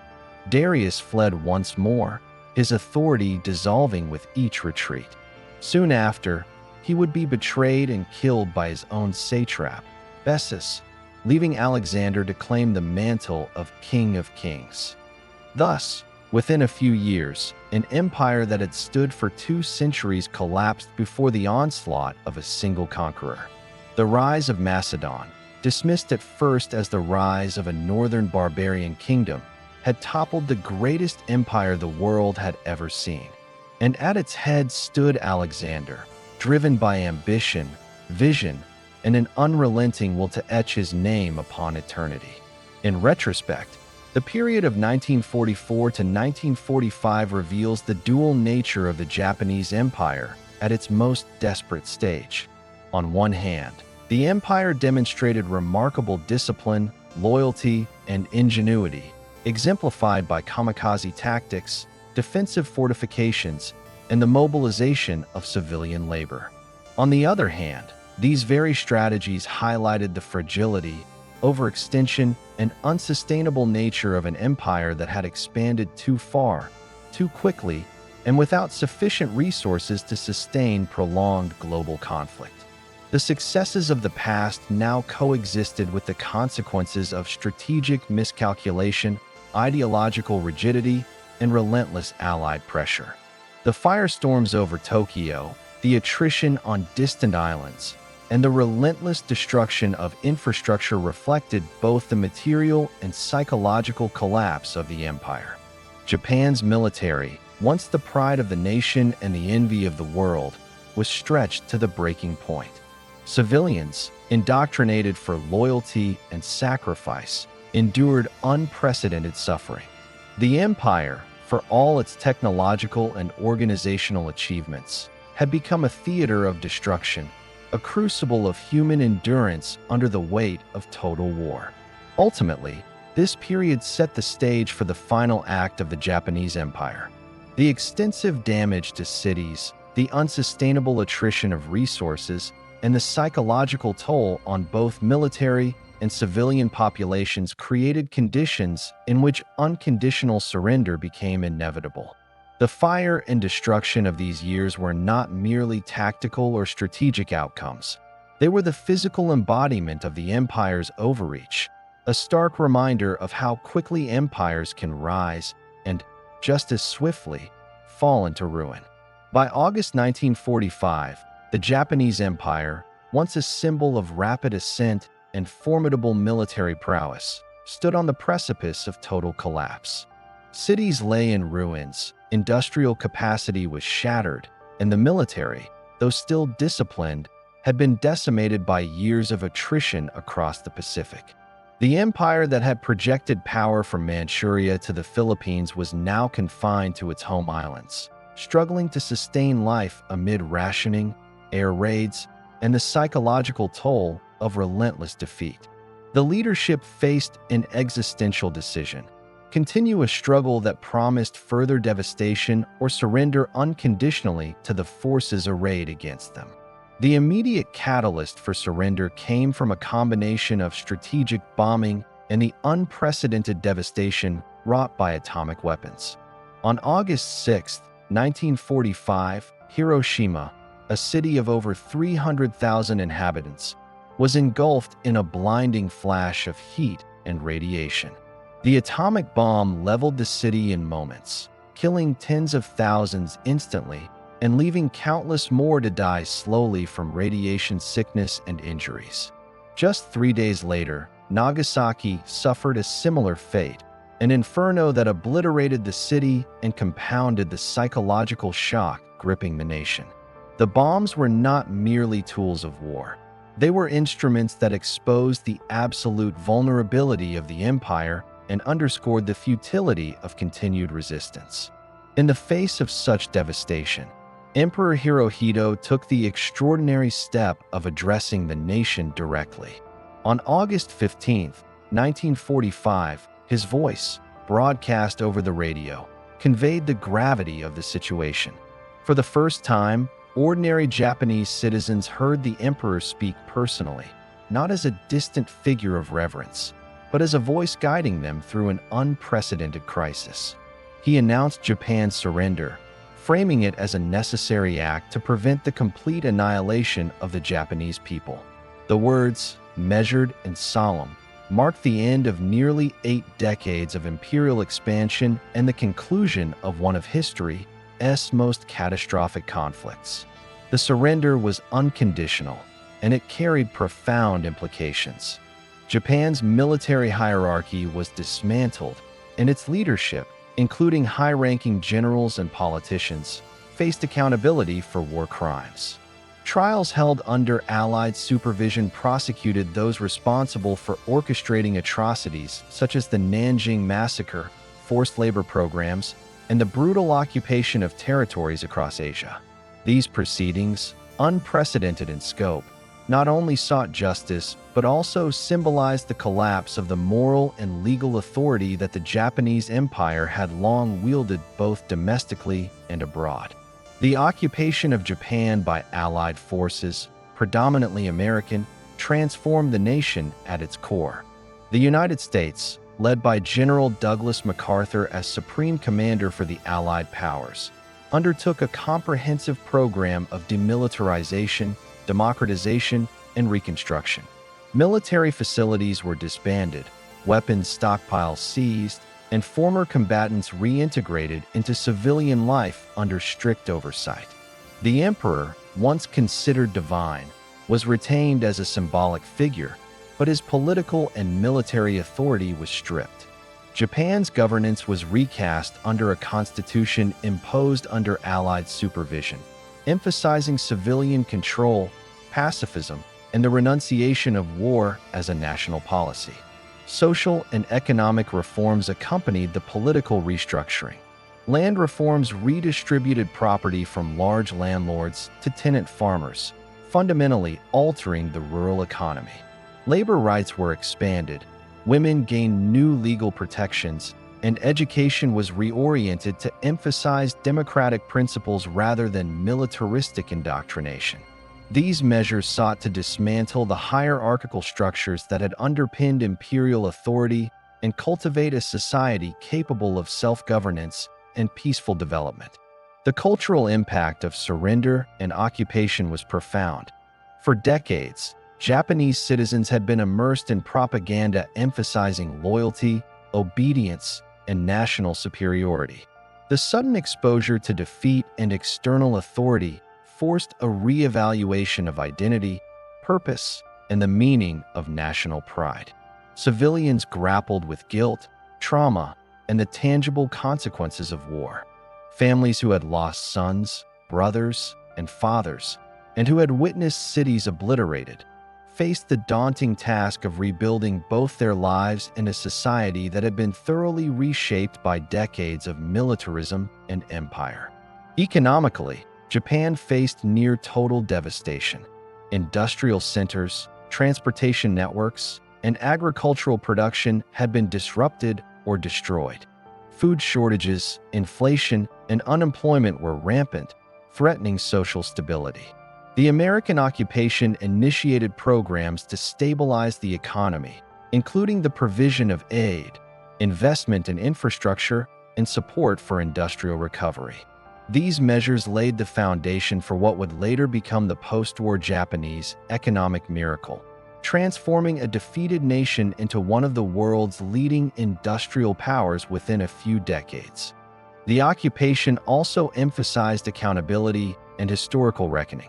[SPEAKER 1] Darius fled once more, his authority dissolving with each retreat. Soon after, he would be betrayed and killed by his own satrap, Bessus, leaving Alexander to claim the mantle of King of Kings. Thus, within a few years, an empire that had stood for 2 centuries collapsed before the onslaught of a single conqueror. The rise of Macedon, dismissed at first as the rise of a northern barbarian kingdom, had toppled the greatest empire the world had ever seen. And at its head stood Alexander, driven by ambition, vision, and an unrelenting will to etch his name upon eternity. In retrospect, the period of 1944 to 1945 reveals the dual nature of the Japanese Empire at its most desperate stage. On one hand, the empire demonstrated remarkable discipline, loyalty, and ingenuity, exemplified by kamikaze tactics, defensive fortifications, and the mobilization of civilian labor. On the other hand, these very strategies highlighted the fragility, overextension, and unsustainable nature of an empire that had expanded too far, too quickly, and without sufficient resources to sustain prolonged global conflict. The successes of the past now coexisted with the consequences of strategic miscalculation, ideological rigidity, and relentless Allied pressure. The firestorms over Tokyo, the attrition on distant islands, and the relentless destruction of infrastructure reflected both the material and psychological collapse of the empire. Japan's military, once the pride of the nation and the envy of the world, was stretched to the breaking point. Civilians, indoctrinated for loyalty and sacrifice, endured unprecedented suffering. The empire, for all its technological and organizational achievements, had become a theater of destruction, a crucible of human endurance under the weight of total war. Ultimately, this period set the stage for the final act of the Japanese Empire. The extensive damage to cities, the unsustainable attrition of resources, and the psychological toll on both military and civilian populations created conditions in which unconditional surrender became inevitable. The fire and destruction of these years were not merely tactical or strategic outcomes. They were the physical embodiment of the empire's overreach, a stark reminder of how quickly empires can rise and, just as swiftly, fall into ruin. By August 1945, the Japanese Empire, once a symbol of rapid ascent and formidable military prowess, stood on the precipice of total collapse. Cities lay in ruins, industrial capacity was shattered, and the military, though still disciplined, had been decimated by years of attrition across the Pacific. The empire that had projected power from Manchuria to the Philippines was now confined to its home islands, struggling to sustain life amid rationing, air raids, and the psychological toll of relentless defeat. The leadership faced an existential decision: continue a struggle that promised further devastation or surrender unconditionally to the forces arrayed against them. The immediate catalyst for surrender came from a combination of strategic bombing and the unprecedented devastation wrought by atomic weapons. On August 6, 1945, Hiroshima, a city of over 300,000 inhabitants, was engulfed in a blinding flash of heat and radiation. The atomic bomb leveled the city in moments, killing tens of thousands instantly and leaving countless more to die slowly from radiation sickness and injuries. Just 3 days later, Nagasaki suffered a similar fate, an inferno that obliterated the city and compounded the psychological shock gripping the nation. The bombs were not merely tools of war. They were instruments that exposed the absolute vulnerability of the empire and underscored the futility of continued resistance. In the face of such devastation, Emperor Hirohito took the extraordinary step of addressing the nation directly. On August 15, 1945, his voice, broadcast over the radio, conveyed the gravity of the situation. For the first time, ordinary Japanese citizens heard the emperor speak personally, not as a distant figure of reverence, but as a voice guiding them through an unprecedented crisis. He announced Japan's surrender, framing it as a necessary act to prevent the complete annihilation of the Japanese people. The words, measured and solemn, marked the end of nearly 8 decades of imperial expansion and the conclusion of one of history's most catastrophic conflicts. The surrender was unconditional, and it carried profound implications. Japan's military hierarchy was dismantled, and its leadership, including high-ranking generals and politicians, faced accountability for war crimes. Trials held under Allied supervision prosecuted those responsible for orchestrating atrocities such as the Nanjing Massacre, forced labor programs, and the brutal occupation of territories across Asia. These proceedings, unprecedented in scope, not only sought justice but also symbolized the collapse of the moral and legal authority that the Japanese Empire had long wielded both domestically and abroad. The occupation of Japan by Allied forces, predominantly American, transformed the nation at its core. The United States, led by General Douglas MacArthur as Supreme Commander for the Allied powers, undertook a comprehensive program of demilitarization, democratization, and reconstruction. Military facilities were disbanded, weapons stockpiles seized, and former combatants reintegrated into civilian life under strict oversight. The emperor, once considered divine, was retained as a symbolic figure, but his political and military authority was stripped. Japan's governance was recast under a constitution imposed under Allied supervision, emphasizing civilian control, pacifism, and the renunciation of war as a national policy. Social and economic reforms accompanied the political restructuring. Land reforms redistributed property from large landlords to tenant farmers, fundamentally altering the rural economy. Labor rights were expanded, women gained new legal protections, and education was reoriented to emphasize democratic principles rather than militaristic indoctrination. These measures sought to dismantle the hierarchical structures that had underpinned imperial authority and cultivate a society capable of self-governance and peaceful development. The cultural impact of surrender and occupation was profound. For decades, Japanese citizens had been immersed in propaganda emphasizing loyalty, obedience, and national superiority. The sudden exposure to defeat and external authority forced a re-evaluation of identity, purpose, and the meaning of national pride. Civilians grappled with guilt, trauma, and the tangible consequences of war. Families who had lost sons, brothers, and fathers and who had witnessed cities obliterated, faced the daunting task of rebuilding both their lives and a society that had been thoroughly reshaped by decades of militarism and empire. Economically, Japan faced near total devastation. Industrial centers, transportation networks, and agricultural production had been disrupted or destroyed. Food shortages, inflation, and unemployment were rampant, threatening social stability. The American occupation initiated programs to stabilize the economy, including the provision of aid, investment in infrastructure, and support for industrial recovery. These measures laid the foundation for what would later become the post-war Japanese economic miracle, transforming a defeated nation into one of the world's leading industrial powers within a few decades. The occupation also emphasized accountability and historical reckoning.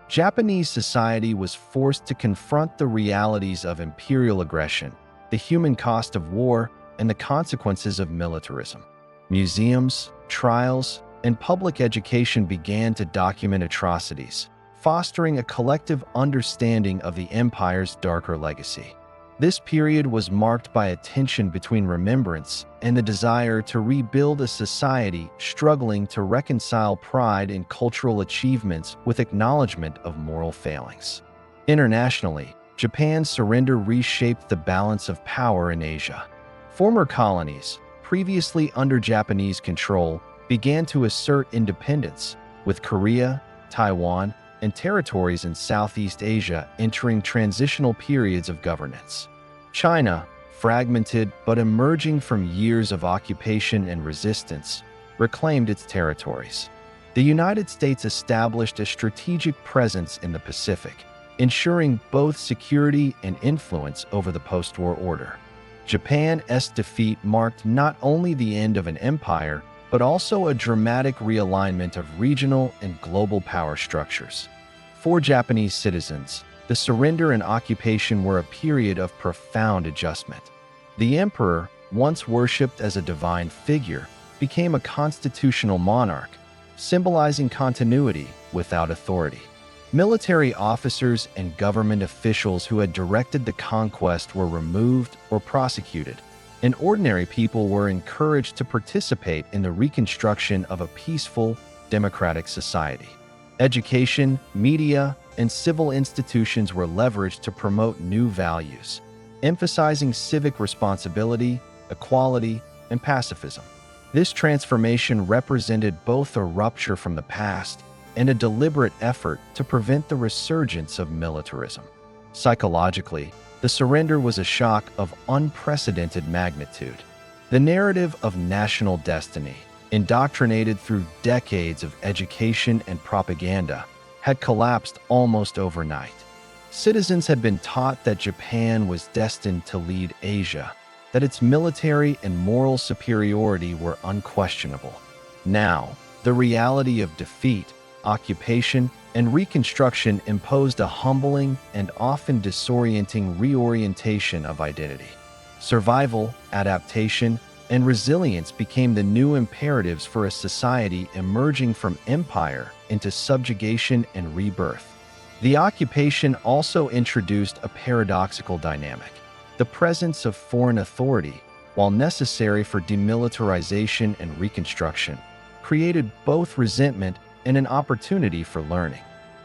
[SPEAKER 1] Japanese society was forced to confront the realities of imperial aggression, the human cost of war, and the consequences of militarism. Museums, trials, and public education began to document atrocities, fostering a collective understanding of the empire's darker legacy. This period was marked by a tension between remembrance and the desire to rebuild a society struggling to reconcile pride in cultural achievements with acknowledgement of moral failings. Internationally, Japan's surrender reshaped the balance of power in Asia. Former colonies, previously under Japanese control, began to assert independence, with Korea, Taiwan, and territories in Southeast Asia entering transitional periods of governance. China, fragmented but emerging from years of occupation and resistance, reclaimed its territories. The United States established a strategic presence in the Pacific, ensuring both security and influence over the post-war order. Japan's defeat marked not only the end of an empire, but also a dramatic realignment of regional and global power structures. For Japanese citizens, the surrender and occupation were a period of profound adjustment. The emperor, once worshipped as a divine figure, became a constitutional monarch, symbolizing continuity without authority. Military officers and government officials who had directed the conquest were removed or prosecuted, and ordinary people were encouraged to participate in the reconstruction of a peaceful, democratic society. Education, media, and civil institutions were leveraged to promote new values, emphasizing civic responsibility, equality, and pacifism. This transformation represented both a rupture from the past and a deliberate effort to prevent the resurgence of militarism. Psychologically, the surrender was a shock of unprecedented magnitude. The narrative of national destiny, indoctrinated through decades of education and propaganda, had collapsed almost overnight. Citizens had been taught that Japan was destined to lead Asia, that its military and moral superiority were unquestionable. Now, the reality of defeat, occupation, and reconstruction imposed a humbling and often disorienting reorientation of identity. Survival, adaptation, and resilience became the new imperatives for a society emerging from empire into subjugation and rebirth. The occupation also introduced a paradoxical dynamic. The presence of foreign authority, while necessary for demilitarization and reconstruction, created both resentment and an opportunity for learning.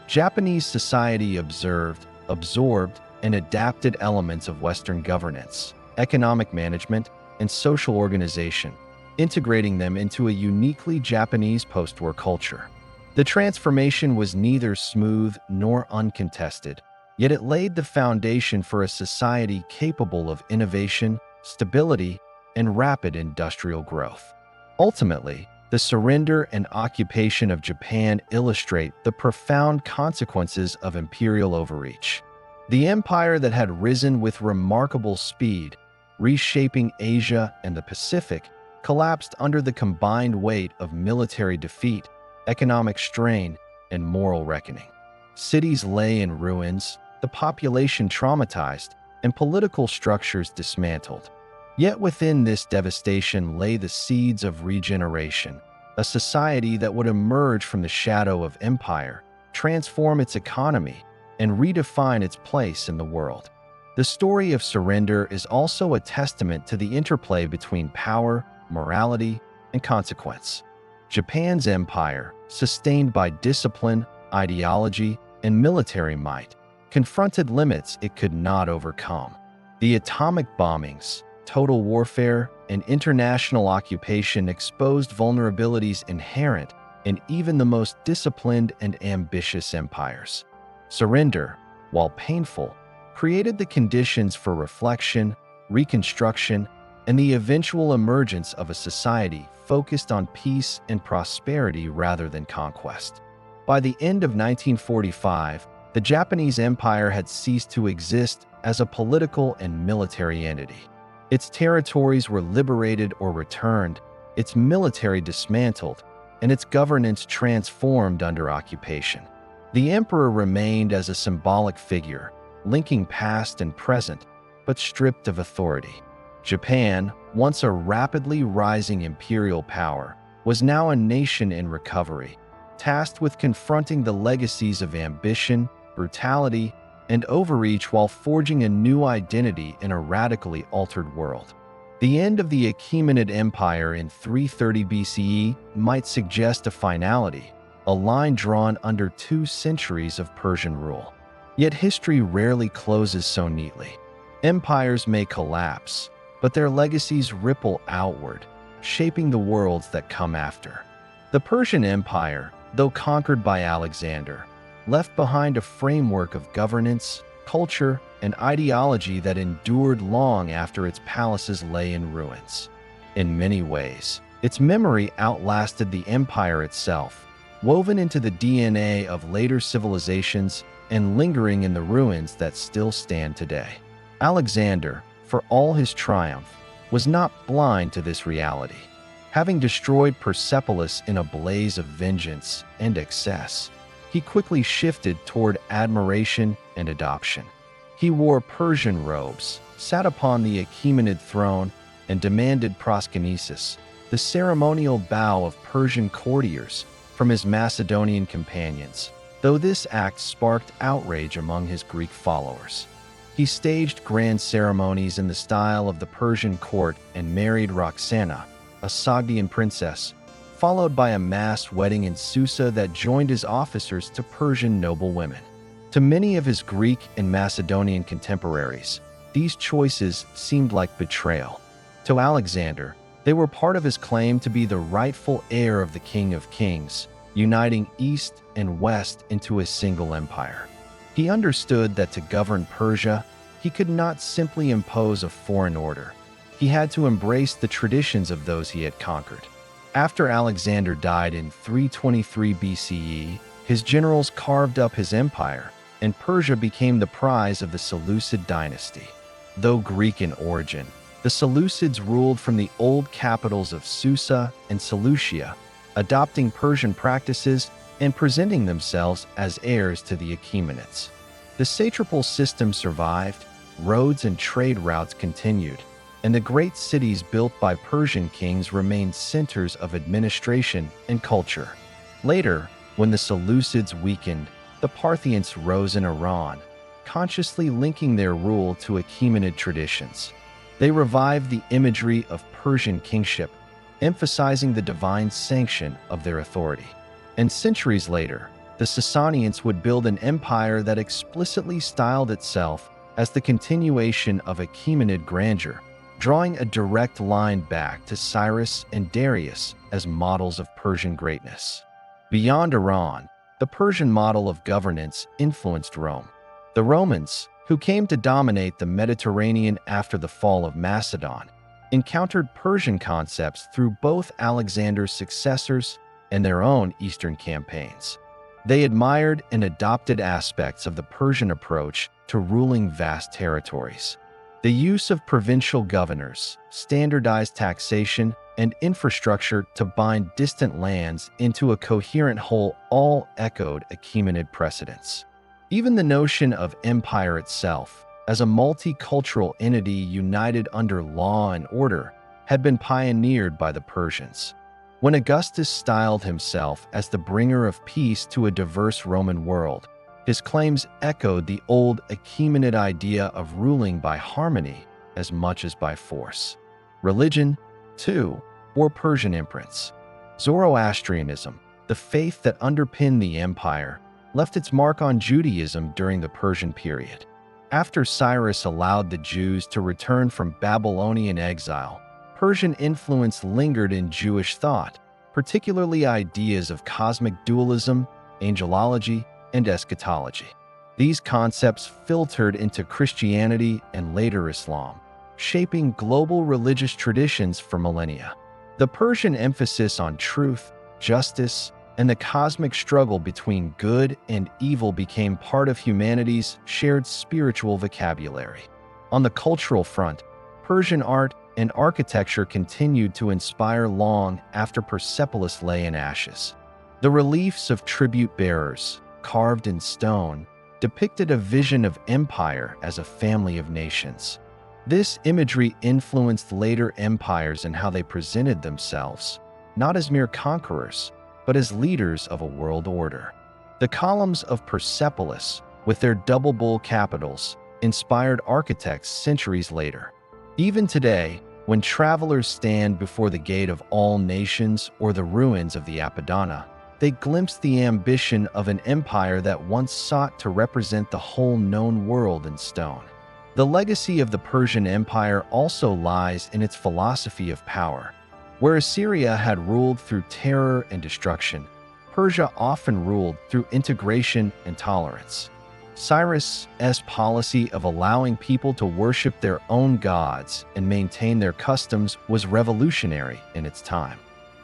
[SPEAKER 1] Japanese society observed, absorbed, and adapted elements of Western governance, economic management, and social organization, integrating them into a uniquely Japanese post-war culture. The transformation was neither smooth nor uncontested, yet it laid the foundation for a society capable of innovation, stability, and rapid industrial growth. Ultimately, the surrender and occupation of Japan illustrate the profound consequences of imperial overreach. The empire that had risen with remarkable speed, reshaping Asia and the Pacific, collapsed under the combined weight of military defeat, economic strain, and moral reckoning. Cities lay in ruins, the population traumatized, and political structures dismantled. Yet within this devastation lay the seeds of regeneration, a society that would emerge from the shadow of empire, transform its economy, and redefine its place in the world. The story of surrender is also a testament to the interplay between power, morality, and consequence. Japan's empire, sustained by discipline, ideology, and military might, confronted limits it could not overcome. The atomic bombings, total warfare, and international occupation exposed vulnerabilities inherent in even the most disciplined and ambitious empires. Surrender, while painful, created the conditions for reflection, reconstruction, and the eventual emergence of a society focused on peace and prosperity rather than conquest. By the end of 1945, the Japanese Empire had ceased to exist as a political and military entity. Its territories were liberated or returned, its military dismantled, and its governance transformed under occupation. The emperor remained as a symbolic figure, linking past and present, but stripped of authority. Japan, once a rapidly rising imperial power, was now a nation in recovery, tasked with confronting the legacies of ambition, brutality, and overreach while forging a new identity in a radically altered world. The end of the Achaemenid Empire in 330 BCE might suggest a finality, a line drawn under 2 centuries of Persian rule. Yet history rarely closes so neatly. Empires may collapse, but their legacies ripple outward, shaping the worlds that come after. The Persian Empire, though conquered by Alexander, left behind a framework of governance, culture, and ideology that endured long after its palaces lay in ruins. In many ways, its memory outlasted the empire itself, woven into the DNA of later civilizations and lingering in the ruins that still stand today. Alexander, for all his triumph, was not blind to this reality. Having destroyed Persepolis in a blaze of vengeance and excess, he quickly shifted toward admiration and adoption. He wore Persian robes, sat upon the Achaemenid throne, and demanded proskynesis, the ceremonial bow of Persian courtiers, from his Macedonian companions, though this act sparked outrage among his Greek followers. He staged grand ceremonies in the style of the Persian court and married Roxana, a Sogdian princess, followed by a mass wedding in Susa that joined his officers to Persian noblewomen. To many of his Greek and Macedonian contemporaries, these choices seemed like betrayal. To Alexander, they were part of his claim to be the rightful heir of the King of Kings, uniting East and West into a single empire. He understood that to govern Persia, he could not simply impose a foreign order. He had to embrace the traditions of those he had conquered. After Alexander died in 323 BCE, his generals carved up his empire, and Persia became the prize of the Seleucid dynasty. Though Greek in origin, the Seleucids ruled from the old capitals of Susa and Seleucia, adopting Persian practices and presenting themselves as heirs to the Achaemenids. The satrapal system survived, roads and trade routes continued, and the great cities built by Persian kings remained centers of administration and culture. Later, when the Seleucids weakened, the Parthians rose in Iran, consciously linking their rule to Achaemenid traditions. They revived the imagery of Persian kingship, emphasizing the divine sanction of their authority. And centuries later, the Sasanians would build an empire that explicitly styled itself as the continuation of Achaemenid grandeur, drawing a direct line back to Cyrus and Darius as models of Persian greatness. Beyond Iran, the Persian model of governance influenced Rome. The Romans, who came to dominate the Mediterranean after the fall of Macedon, encountered Persian concepts through both Alexander's successors and their own Eastern campaigns. They admired and adopted aspects of the Persian approach to ruling vast territories. The use of provincial governors, standardized taxation, and infrastructure to bind distant lands into a coherent whole all echoed Achaemenid precedents. Even the notion of empire itself, as a multicultural entity united under law and order, had been pioneered by the Persians. When Augustus styled himself as the bringer of peace to a diverse Roman world, his claims echoed the old Achaemenid idea of ruling by harmony as much as by force. Religion, too, bore Persian imprints. Zoroastrianism, the faith that underpinned the empire, left its mark on Judaism during the Persian period. After Cyrus allowed the Jews to return from Babylonian exile, Persian influence lingered in Jewish thought, particularly ideas of cosmic dualism, angelology, and eschatology. These concepts filtered into Christianity and later Islam, shaping global religious traditions for millennia. The Persian emphasis on truth, justice, and the cosmic struggle between good and evil became part of humanity's shared spiritual vocabulary. On the cultural front, Persian art and architecture continued to inspire long after Persepolis lay in ashes. The reliefs of tribute bearers, carved in stone, depicted a vision of empire as a family of nations. This imagery influenced later empires in how they presented themselves, not as mere conquerors, but as leaders of a world order. The columns of Persepolis, with their double bull capitals, inspired architects centuries later. Even today, when travelers stand before the gate of all nations or the ruins of the Apadana, they glimpse the ambition of an empire that once sought to represent the whole known world in stone. The legacy of the Persian Empire also lies in its philosophy of power. Where Assyria had ruled through terror and destruction, Persia often ruled through integration and tolerance. Cyrus's policy of allowing people to worship their own gods and maintain their customs was revolutionary in its time.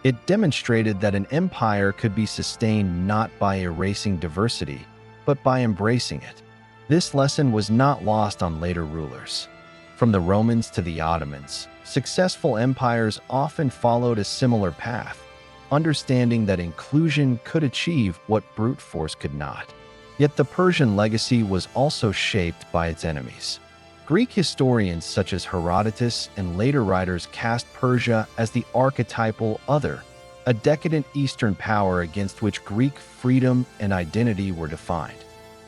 [SPEAKER 1] It demonstrated that an empire could be sustained not by erasing diversity, but by embracing it. This lesson was not lost on later rulers. From the Romans to the Ottomans, successful empires often followed a similar path, understanding that inclusion could achieve what brute force could not. Yet the Persian legacy was also shaped by its enemies. Greek historians such as Herodotus and later writers cast Persia as the archetypal other, a decadent Eastern power against which Greek freedom and identity were defined.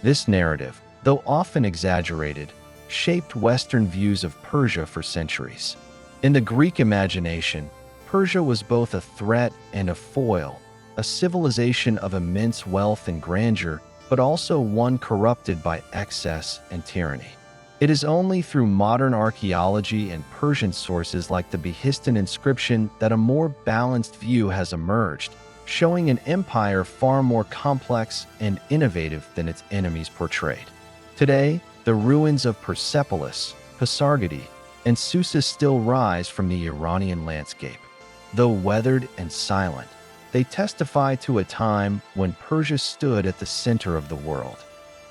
[SPEAKER 1] This narrative, though often exaggerated, shaped Western views of Persia for centuries. In the Greek imagination, Persia was both a threat and a foil, a civilization of immense wealth and grandeur, but also one corrupted by excess and tyranny. It is only through modern archaeology and Persian sources like the Behistun inscription that a more balanced view has emerged, showing an empire far more complex and innovative than its enemies portrayed. Today, the ruins of Persepolis, Pasargadae, and Susa still rise from the Iranian landscape. Though weathered and silent, they testify to a time when Persia stood at the center of the world.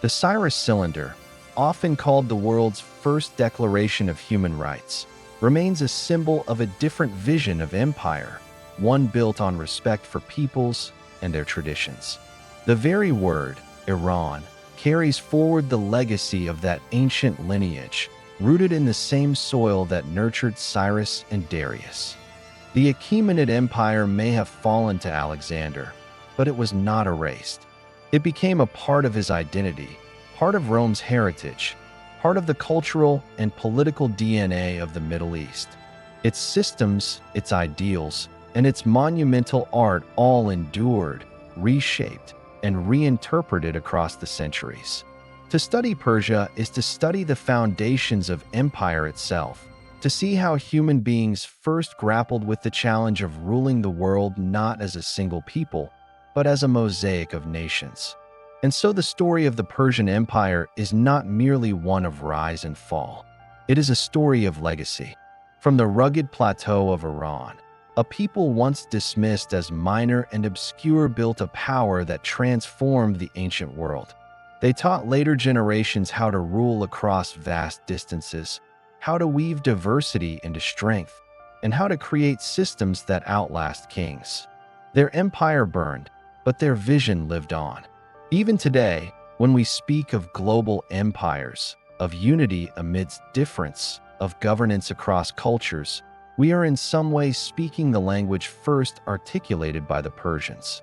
[SPEAKER 1] The Cyrus Cylinder, often called the world's first declaration of human rights, remains a symbol of a different vision of empire, one built on respect for peoples and their traditions. The very word, Iran, carries forward the legacy of that ancient lineage, rooted in the same soil that nurtured Cyrus and Darius. The Achaemenid Empire may have fallen to Alexander, but it was not erased. It became a part of his identity, part of Rome's heritage, part of the cultural and political DNA of the Middle East. Its systems, its ideals, and its monumental art all endured, reshaped, and reinterpreted across the centuries. To study Persia is to study the foundations of empire itself, to see how human beings first grappled with the challenge of ruling the world not as a single people, but as a mosaic of nations. And so the story of the Persian Empire is not merely one of rise and fall. It is a story of legacy. From the rugged plateau of Iran, a people once dismissed as minor and obscure built a power that transformed the ancient world. They taught later generations how to rule across vast distances, how to weave diversity into strength, and how to create systems that outlast kings. Their empire burned, but their vision lived on. Even today, when we speak of global empires, of unity amidst difference, of governance across cultures, We are in some way speaking the language first articulated by the Persians.